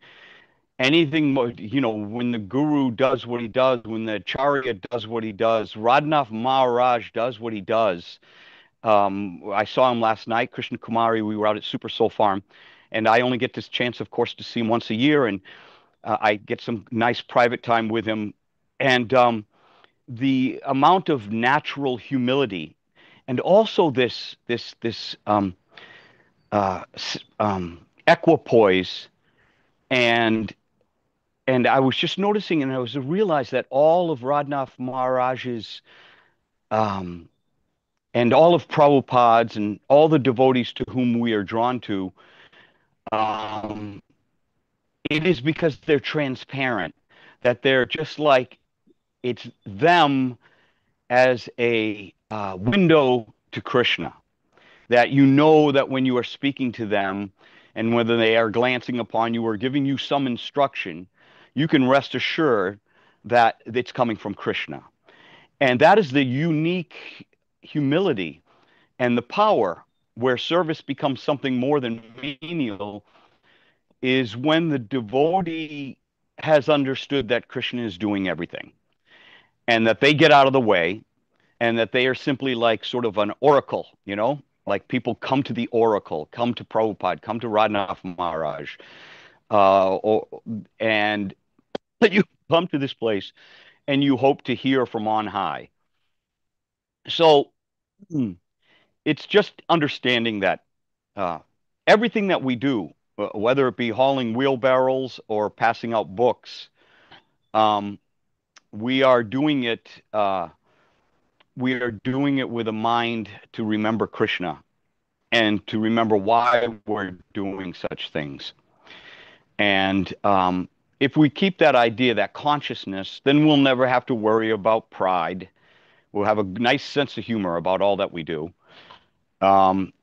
anything more. You know, when the guru does what he does, when the acharya does what he does, Radhanath Maharaj does what he does. I saw him last night, Krishna Kumari. We were out at Super Soul Farm, and I only get this chance, of course, to see him once a year, and I get some nice private time with him. And the amount of natural humility, and also uh, equipoise, and I was just noticing, and I was to realize that all of Radhanath Maharaj's um, and all of Prabhupada's and all the devotees to whom we are drawn to, um, it is because they're transparent, that they're just like it's them as a window to Krishna. That you know that when you are speaking to them and whether they are glancing upon you or giving you some instruction, you can rest assured that it's coming from Krishna. And that is the unique humility and the power where service becomes something more than menial is when the devotee has understood that Krishna is doing everything and that they get out of the way and that they are simply like sort of an oracle, you know, like people come to the oracle, come to Prabhupada, come to Radhanath Maharaj, and you come to this place and you hope to hear from on high. So it's just understanding that uh, everything that we do, whether it be hauling wheelbarrows or passing out books, um, we are doing it. We are doing it with a mind to remember Krishna and to remember why we're doing such things. And if we keep that idea, that consciousness, then we'll never have to worry about pride. We'll have a nice sense of humor about all that we do. And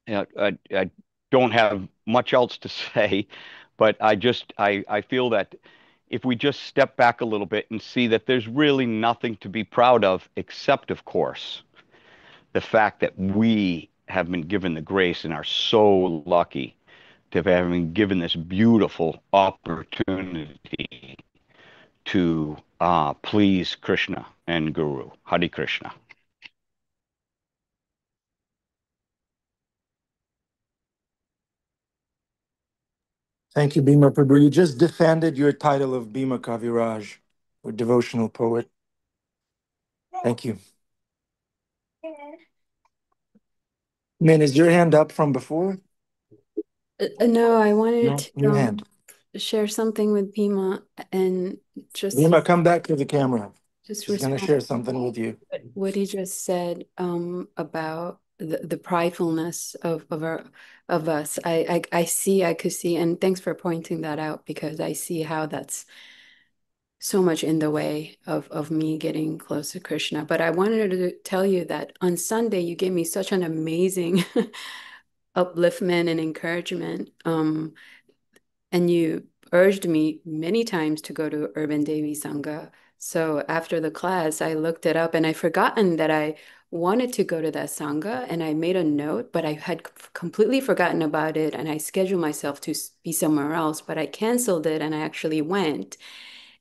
yeah, I don't have much else to say, but I feel that if we just step back a little bit and see that there's really nothing to be proud of, except, of course, the fact that we have been given the grace and are so lucky to have been given this beautiful opportunity to please Krishna and Guru. Hare Krishna. Thank you, Bhima Prabhu. You just defended your title of Bhima Kaviraj, or devotional poet. Thank you. Min, is your hand up from before? No, I wanted No, new hand. to share something with Bhima and just Bhima, come back to the camera. just She's going to respond share something with you. what he just said about the pridefulness of us. I could see, and thanks for pointing that out because I see how that's so much in the way of me getting close to Krishna. But I wanted to tell you that on Sunday you gave me such an amazing upliftment and encouragement. And you urged me many times to go to Urban Devi Sangha. So after the class, I looked it up and I forgotten that I wanted to go to that Sangha and I made a note, but I had completely forgotten about it and I scheduled myself to be somewhere else, but I canceled it and I actually went.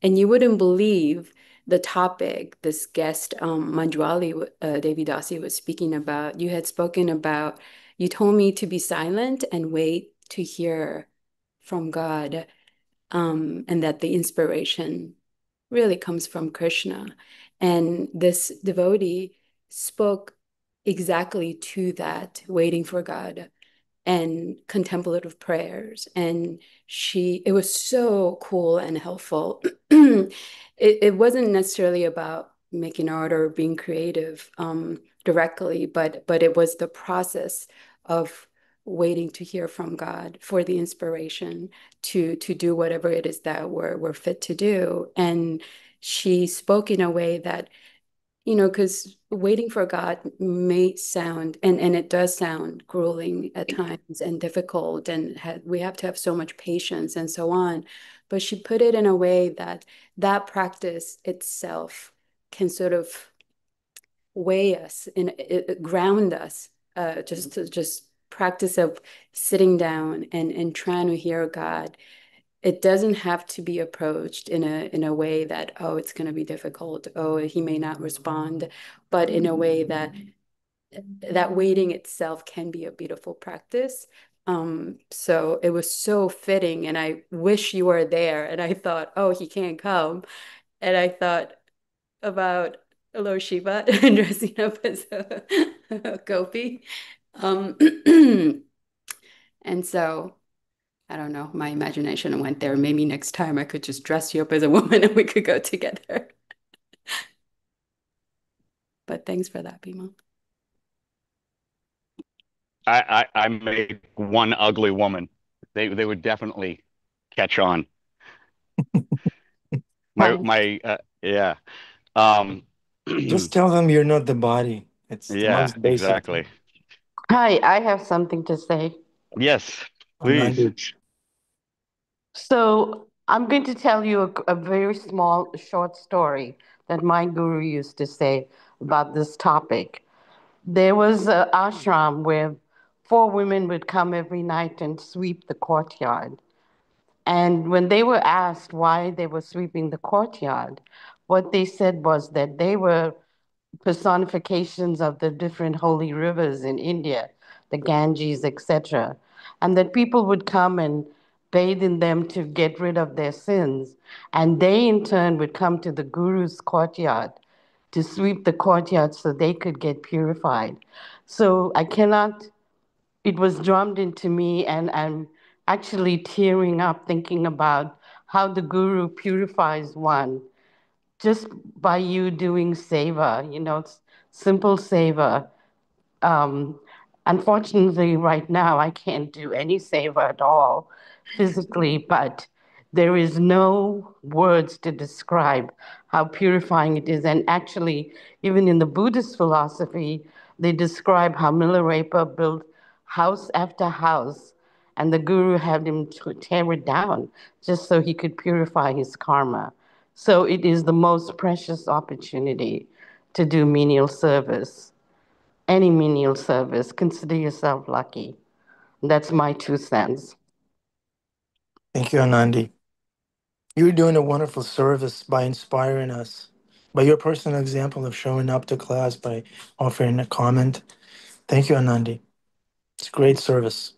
And you wouldn't believe the topic this guest, Manjwali Devi Dasi was speaking about. You had spoken about, you told me to be silent and wait to hear from God, and that the inspiration really comes from Krishna. And this devotee spoke exactly to that, waiting for God and contemplative prayers. And it was so cool and helpful. It wasn't necessarily about making art or being creative directly, but it was the process of waiting to hear from God for the inspiration to do whatever it is that we're fit to do. And she spoke in a way that, because waiting for God may sound, and it does sound grueling at times and difficult, and we have to have so much patience and so on. But she put it in a way that practice itself can sort of weigh us and ground us, just practice of sitting down and trying to hear God. It doesn't have to be approached in a way that, oh, it's going to be difficult, oh, he may not respond, but in a way that waiting itself can be a beautiful practice. So it was so fitting, and I wish you were there. And I thought, oh, he can't come. And I thought about Lord Shiva dressing up as a gopi. Um, and so I don't know, my imagination went there. Maybe next time I could just dress you up as a woman and we could go together. But thanks for that, Bima. I make one ugly woman. They would definitely catch on. Fine. Yeah. Um, Just tell them you're not the body. It's the Yeah, most basic exactly. thing. Hi, I have something to say. Yes, please. Anandi. So I'm going to tell you a very small, short story that my guru used to say about this topic. There was an ashram where four women would come every night and sweep the courtyard. And when they were asked why they were sweeping the courtyard, what they said was that they were personifications of the different holy rivers in India, the Ganges, etc., and that people would come and bathe in them to get rid of their sins. And they, in turn, would come to the Guru's courtyard to sweep the courtyard so they could get purified. So I cannot, it was drummed into me, and I'm actually tearing up thinking about how the Guru purifies one just by you doing seva, simple seva. Um, Unfortunately, right now, I can't do any seva at all physically, but there is no words to describe how purifying it is. And actually, even in the Buddhist philosophy, they describe how Milarepa built house after house, and the guru had him tear it down just so he could purify his karma. So it is the most precious opportunity to do menial service. Any menial service, consider yourself lucky. That's my 2 cents. Thank you, Anandi. You're doing a wonderful service by inspiring us, by your personal example of showing up to class, by offering a comment. Thank you, Anandi. It's great service.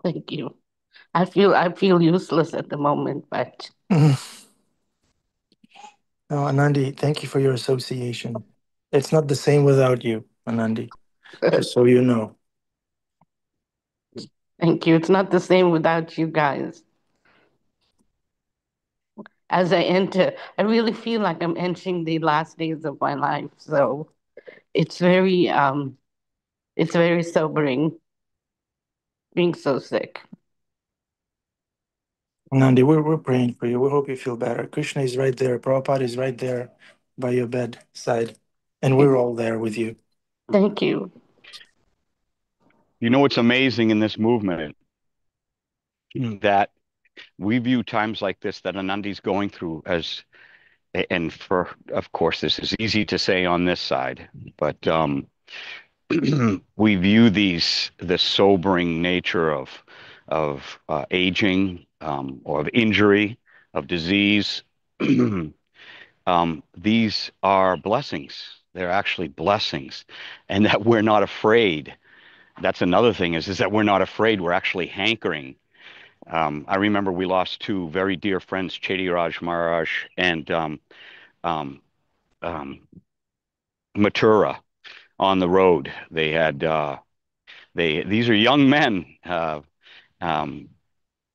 Thank you. I feel useless at the moment, but No, Anandi, thank you for your association. It's not the same without you, Anandi, just so you know. thank you. It's not the same without you guys. As I enter, I really feel like I'm entering the last days of my life. So it's very sobering being so sick. Anandi, we're praying for you. We hope you feel better. Krishna is right there. Prabhupada is right there by your bedside. And we're all there with you. Thank you. You know what's amazing in this movement that we view times like this that Anandi's going through as, and for, of course, this is easy to say on this side, but we view the sobering nature of aging, or of injury, of disease. These are blessings. They're actually blessings, and that we're not afraid. That's another thing is that we're not afraid. We're actually hankering. I remember we lost two very dear friends, Chedi Raj Maharaj and um, um, Mathura, on the road. They had these are young men. Um,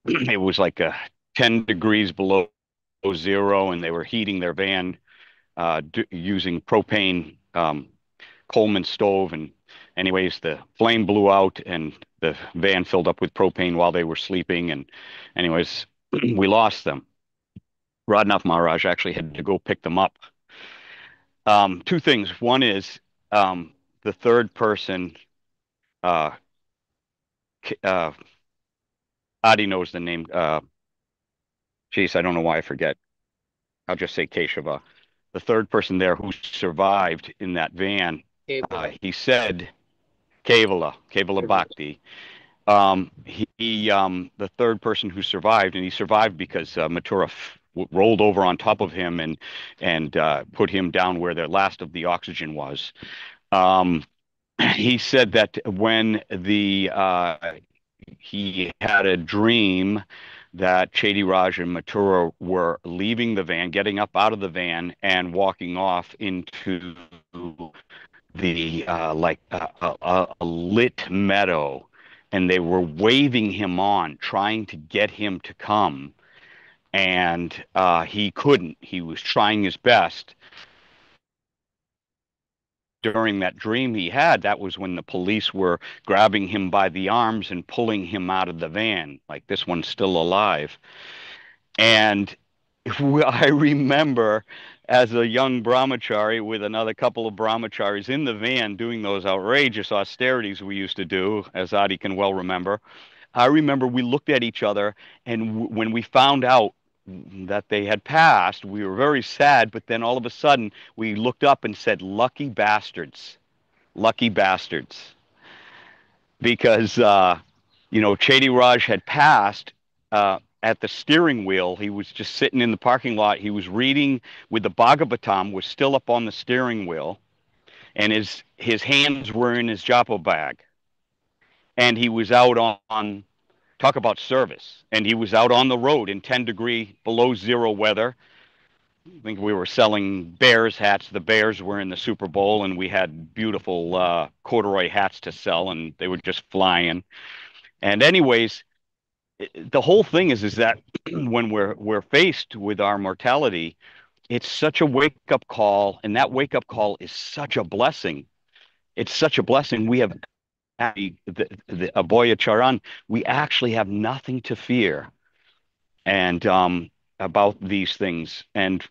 it was like 10 degrees below zero, and they were heating their van using propane Coleman stove. And anyways, the flame blew out, and the van filled up with propane while they were sleeping. And anyways, we lost them. Radhanath Maharaj actually had to go pick them up. Two things. One is the third person. Uh, uh, Adi knows the name. Geez, I don't know why I forget. I'll just say Keshava. The third person there who survived in that van, he said Kevala Bhakti. The third person who survived, and he survived because Mathura rolled over on top of him and put him down where the last of the oxygen was. Um, he said that when he had a dream that Chedi Raj and Mathura were leaving the van, getting up out of the van, and walking off into the a lit meadow, and they were waving him on, trying to get him to come, and he couldn't. He was trying his best. During that dream he had, that was when the police were grabbing him by the arms and pulling him out of the van, like, this one's still alive. And I remember as a young brahmachari with another couple of brahmacharis in the van doing those outrageous austerities we used to do, as Adi can well remember. I remember we looked at each other, and when we found out that they had passed, we were very sad, but then all of a sudden we looked up and said, lucky bastards, lucky bastards. Because, Chedi Raj had passed at the steering wheel. He was just sitting in the parking lot. He was reading with the Bhagavatam, was still up on the steering wheel, and his hands were in his japa bag. And he was out on talk about service. And he was out on the road in 10-degree below zero weather. I think we were selling Bears hats. The Bears were in the Super Bowl, and we had beautiful corduroy hats to sell, and they were just flying. And anyways, the whole thing is that when we're faced with our mortality, it's such a wake up call, and that wake up call is such a blessing. It's such a blessing. We have the Aboya Charan. We actually have nothing to fear, and about these things. And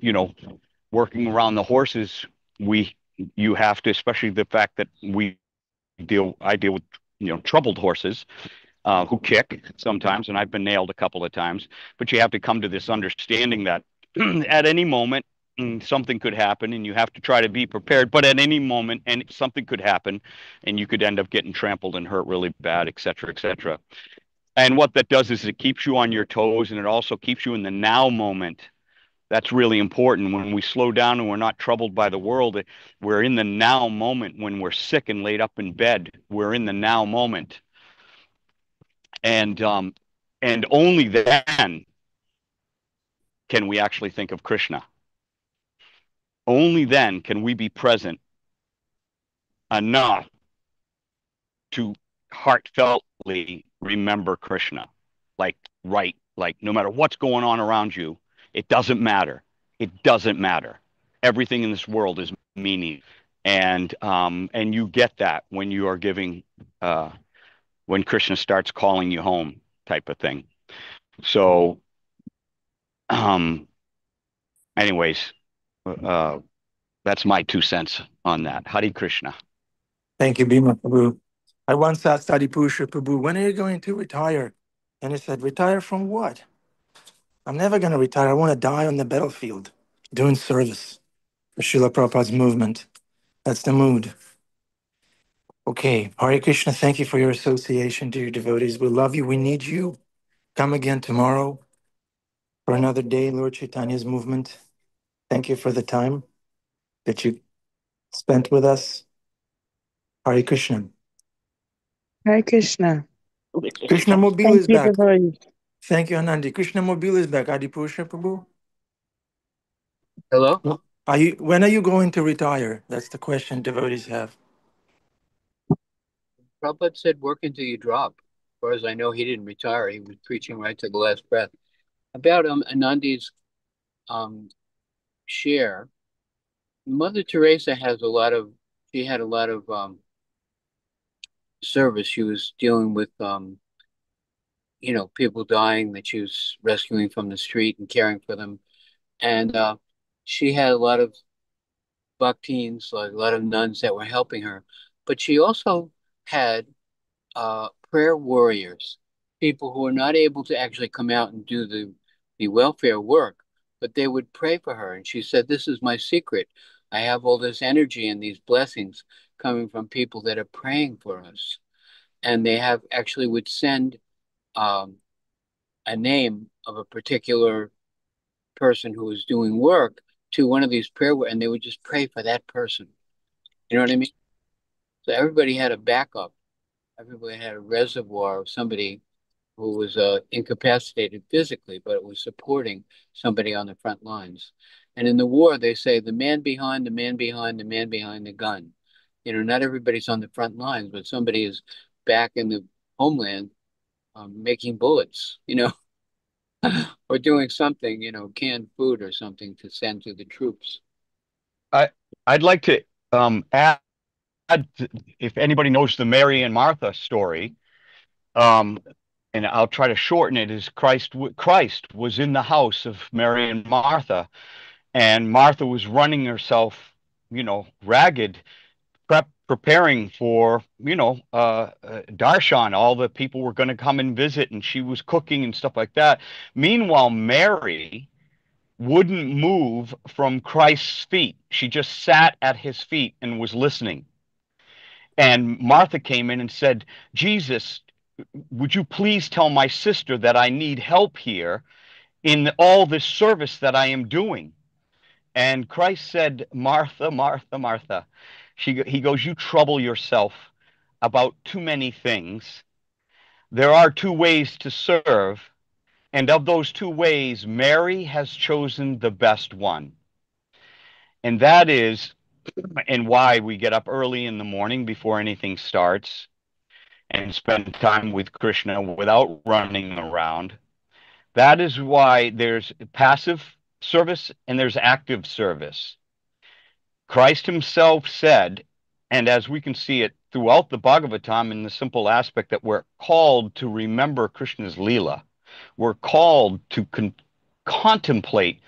working around the horses, you have to, especially the fact that I deal with troubled horses who kick sometimes, and I've been nailed a couple of times. But you have to come to this understanding that at any moment something could happen, and you have to try to be prepared. But at any moment, and something could happen, and you could end up getting trampled and hurt really bad, et cetera, et cetera. And what that does is it keeps you on your toes, and it also keeps you in the now moment. That's really important. When we slow down and we're not troubled by the world, we're in the now moment. When we're sick and laid up in bed, we're in the now moment. And only then can we actually think of Krishna. Only then can we be present enough to heartfeltly remember Krishna. Like no matter what's going on around you, it doesn't matter. It doesn't matter. Everything in this world is meaning, and you get that when you are giving, when Krishna starts calling you home, type of thing. So, anyways, that's my 2 cents on that. Hare Krishna. Thank you, Bhima Prabhu. I once asked Adipusha Prabhu, when are you going to retire? And he said, retire from what? I'm never going to retire. I want to die on the battlefield, doing service for Srila Prabhupada's movement. That's the mood. Okay, Hare Krishna, thank you for your association to your devotees. We love you. We need you. Come again tomorrow for another day, Lord Chaitanya's movement. Thank you for the time that you spent with us. Hare Krishna. Hare Krishna. Krishna Mobile Thank is you, back. devotees. Thank you, Anandi. Krishna Mobile is back. Adipusha Prabhu. Hello? When are you going to retire? That's the question devotees have. Prabhupada said, work until you drop. As far as I know, he didn't retire. He was preaching right to the last breath. About Anandi's share, Mother Teresa has she had a lot of service. She was dealing with, people dying that she was rescuing from the street and caring for them. And she had a lot of bhakteens, like a lot of nuns that were helping her. But she also had prayer warriors, people who were not able to actually come out and do the welfare work, but they would pray for her. And she said, this is my secret. I have all this energy and these blessings coming from people that are praying for us. And they have actually would send a name of a particular person who was doing work to one of these and they would just pray for that person. You know what I mean? So everybody had a backup. Everybody had a reservoir of somebody who was incapacitated physically, but it was supporting somebody on the front lines. And in the war, they say the man behind, the man behind, the man behind the gun. Not everybody's on the front lines, but somebody is back in the homeland making bullets, or doing something, canned food or something to send to the troops. I'd like to add, if anybody knows the Mary and Martha story, and I'll try to shorten it, is Christ was in the house of Mary and Martha, And Martha was running herself, ragged, preparing for, darshan. All the people were going to come and visit, and she was cooking and stuff like that. Meanwhile, Mary wouldn't move from Christ's feet. She just sat at his feet and was listening. And Martha came in and said, Jesus, would you please tell my sister that I need help here in all this service that I am doing? And Christ said, Martha, Martha, Martha. He goes, you trouble yourself about too many things. There are two ways to serve, and of those two ways, Mary has chosen the best one. And that is, and why we get up early in the morning before anything starts and spend time with Krishna without running around. That is why there's passive service and there's active service. Christ himself said, and as we can see it throughout the Bhagavatam in the simple aspect that we're called to remember Krishna's Leela. We're called to contemplate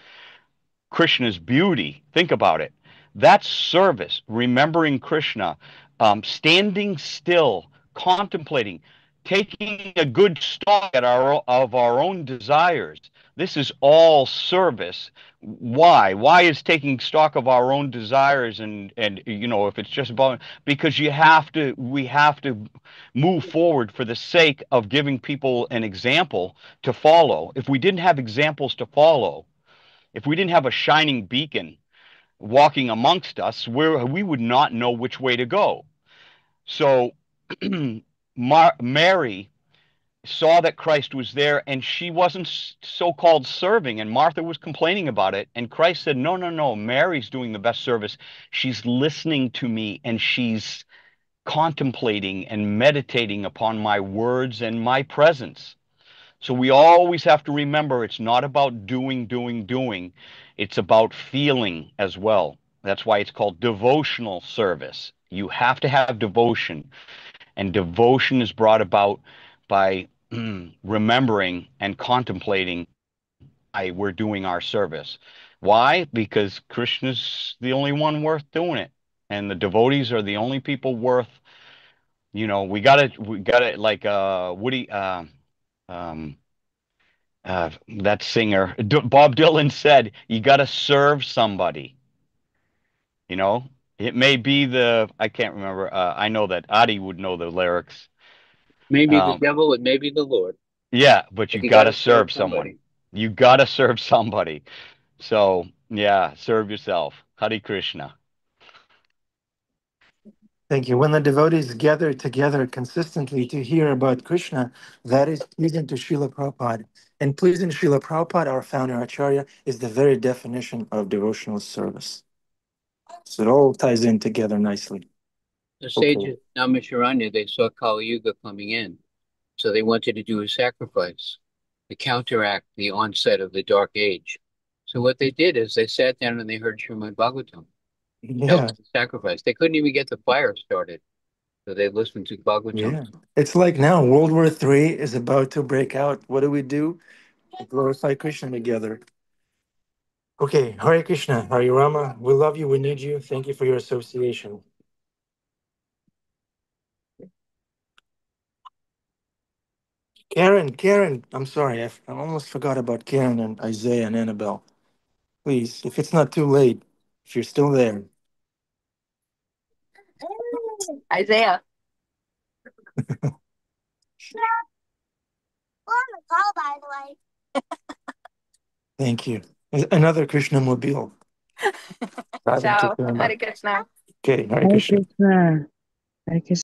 Krishna's beauty. Think about it. That's service, remembering Krishna, standing still, contemplating, taking a good stock of our own desires. This is all service. Why? Why is taking stock of our own desires and if it's just about, because we have to move forward for the sake of giving people an example to follow. If we didn't have examples to follow, if we didn't have a shining beacon walking amongst us, we would not know which way to go. So Mary saw that Christ was there, and she wasn't so-called serving, and Martha was complaining about it. And Christ said, no, no, no, Mary's doing the best service. She's listening to me, and she's contemplating and meditating upon my words and my presence. So we always have to remember it's not about doing, doing, doing. It's about feeling as well. That's why it's called devotional service. You have to have devotion, and devotion is brought about by remembering and contemplating why we're doing our service. Why? Because Krishna's the only one worth doing it, and the devotees are the only people worth. We gotta like Woody. Um, that singer, Bob Dylan said, you got to serve somebody. It may be I can't remember. I know that Adi would know the lyrics. Maybe the devil, and maybe the Lord. Yeah, but you You got got to to serve serve someone. somebody. You got to serve somebody. So, yeah, serve yourself. Hare Krishna. Thank you. When the devotees gather together consistently to hear about Krishna, that is pleasing to Srila Prabhupada. And pleasing to Srila Prabhupada, our founder Acharya, is the very definition of devotional service. So it all ties in together nicely. The Okay. sages, Namaskharanya, they saw Kali Yuga coming in. So they wanted to do a sacrifice to counteract the onset of the Dark Age. So what they did is they sat down and they heard Srimad Bhagavatam. That Yeah. was the sacrifice. They couldn't even get the fire started. So they listened to Bhagavatam. Yeah. It's like now World War III is about to break out. What do? We glorify Krishna together. Okay. Hare Krishna, Hare Rama. We love you. We need you. Thank you for your association. Karen, I'm sorry. I almost forgot about Karen and Isaiah and Annabelle. Please, if it's not too late, if you're still there. Isaiah. Thank you. Another Krishna mobile. Ciao. Hare Krishna. Okay, Hare Hare Krishna. Krishna. Hare Krishna.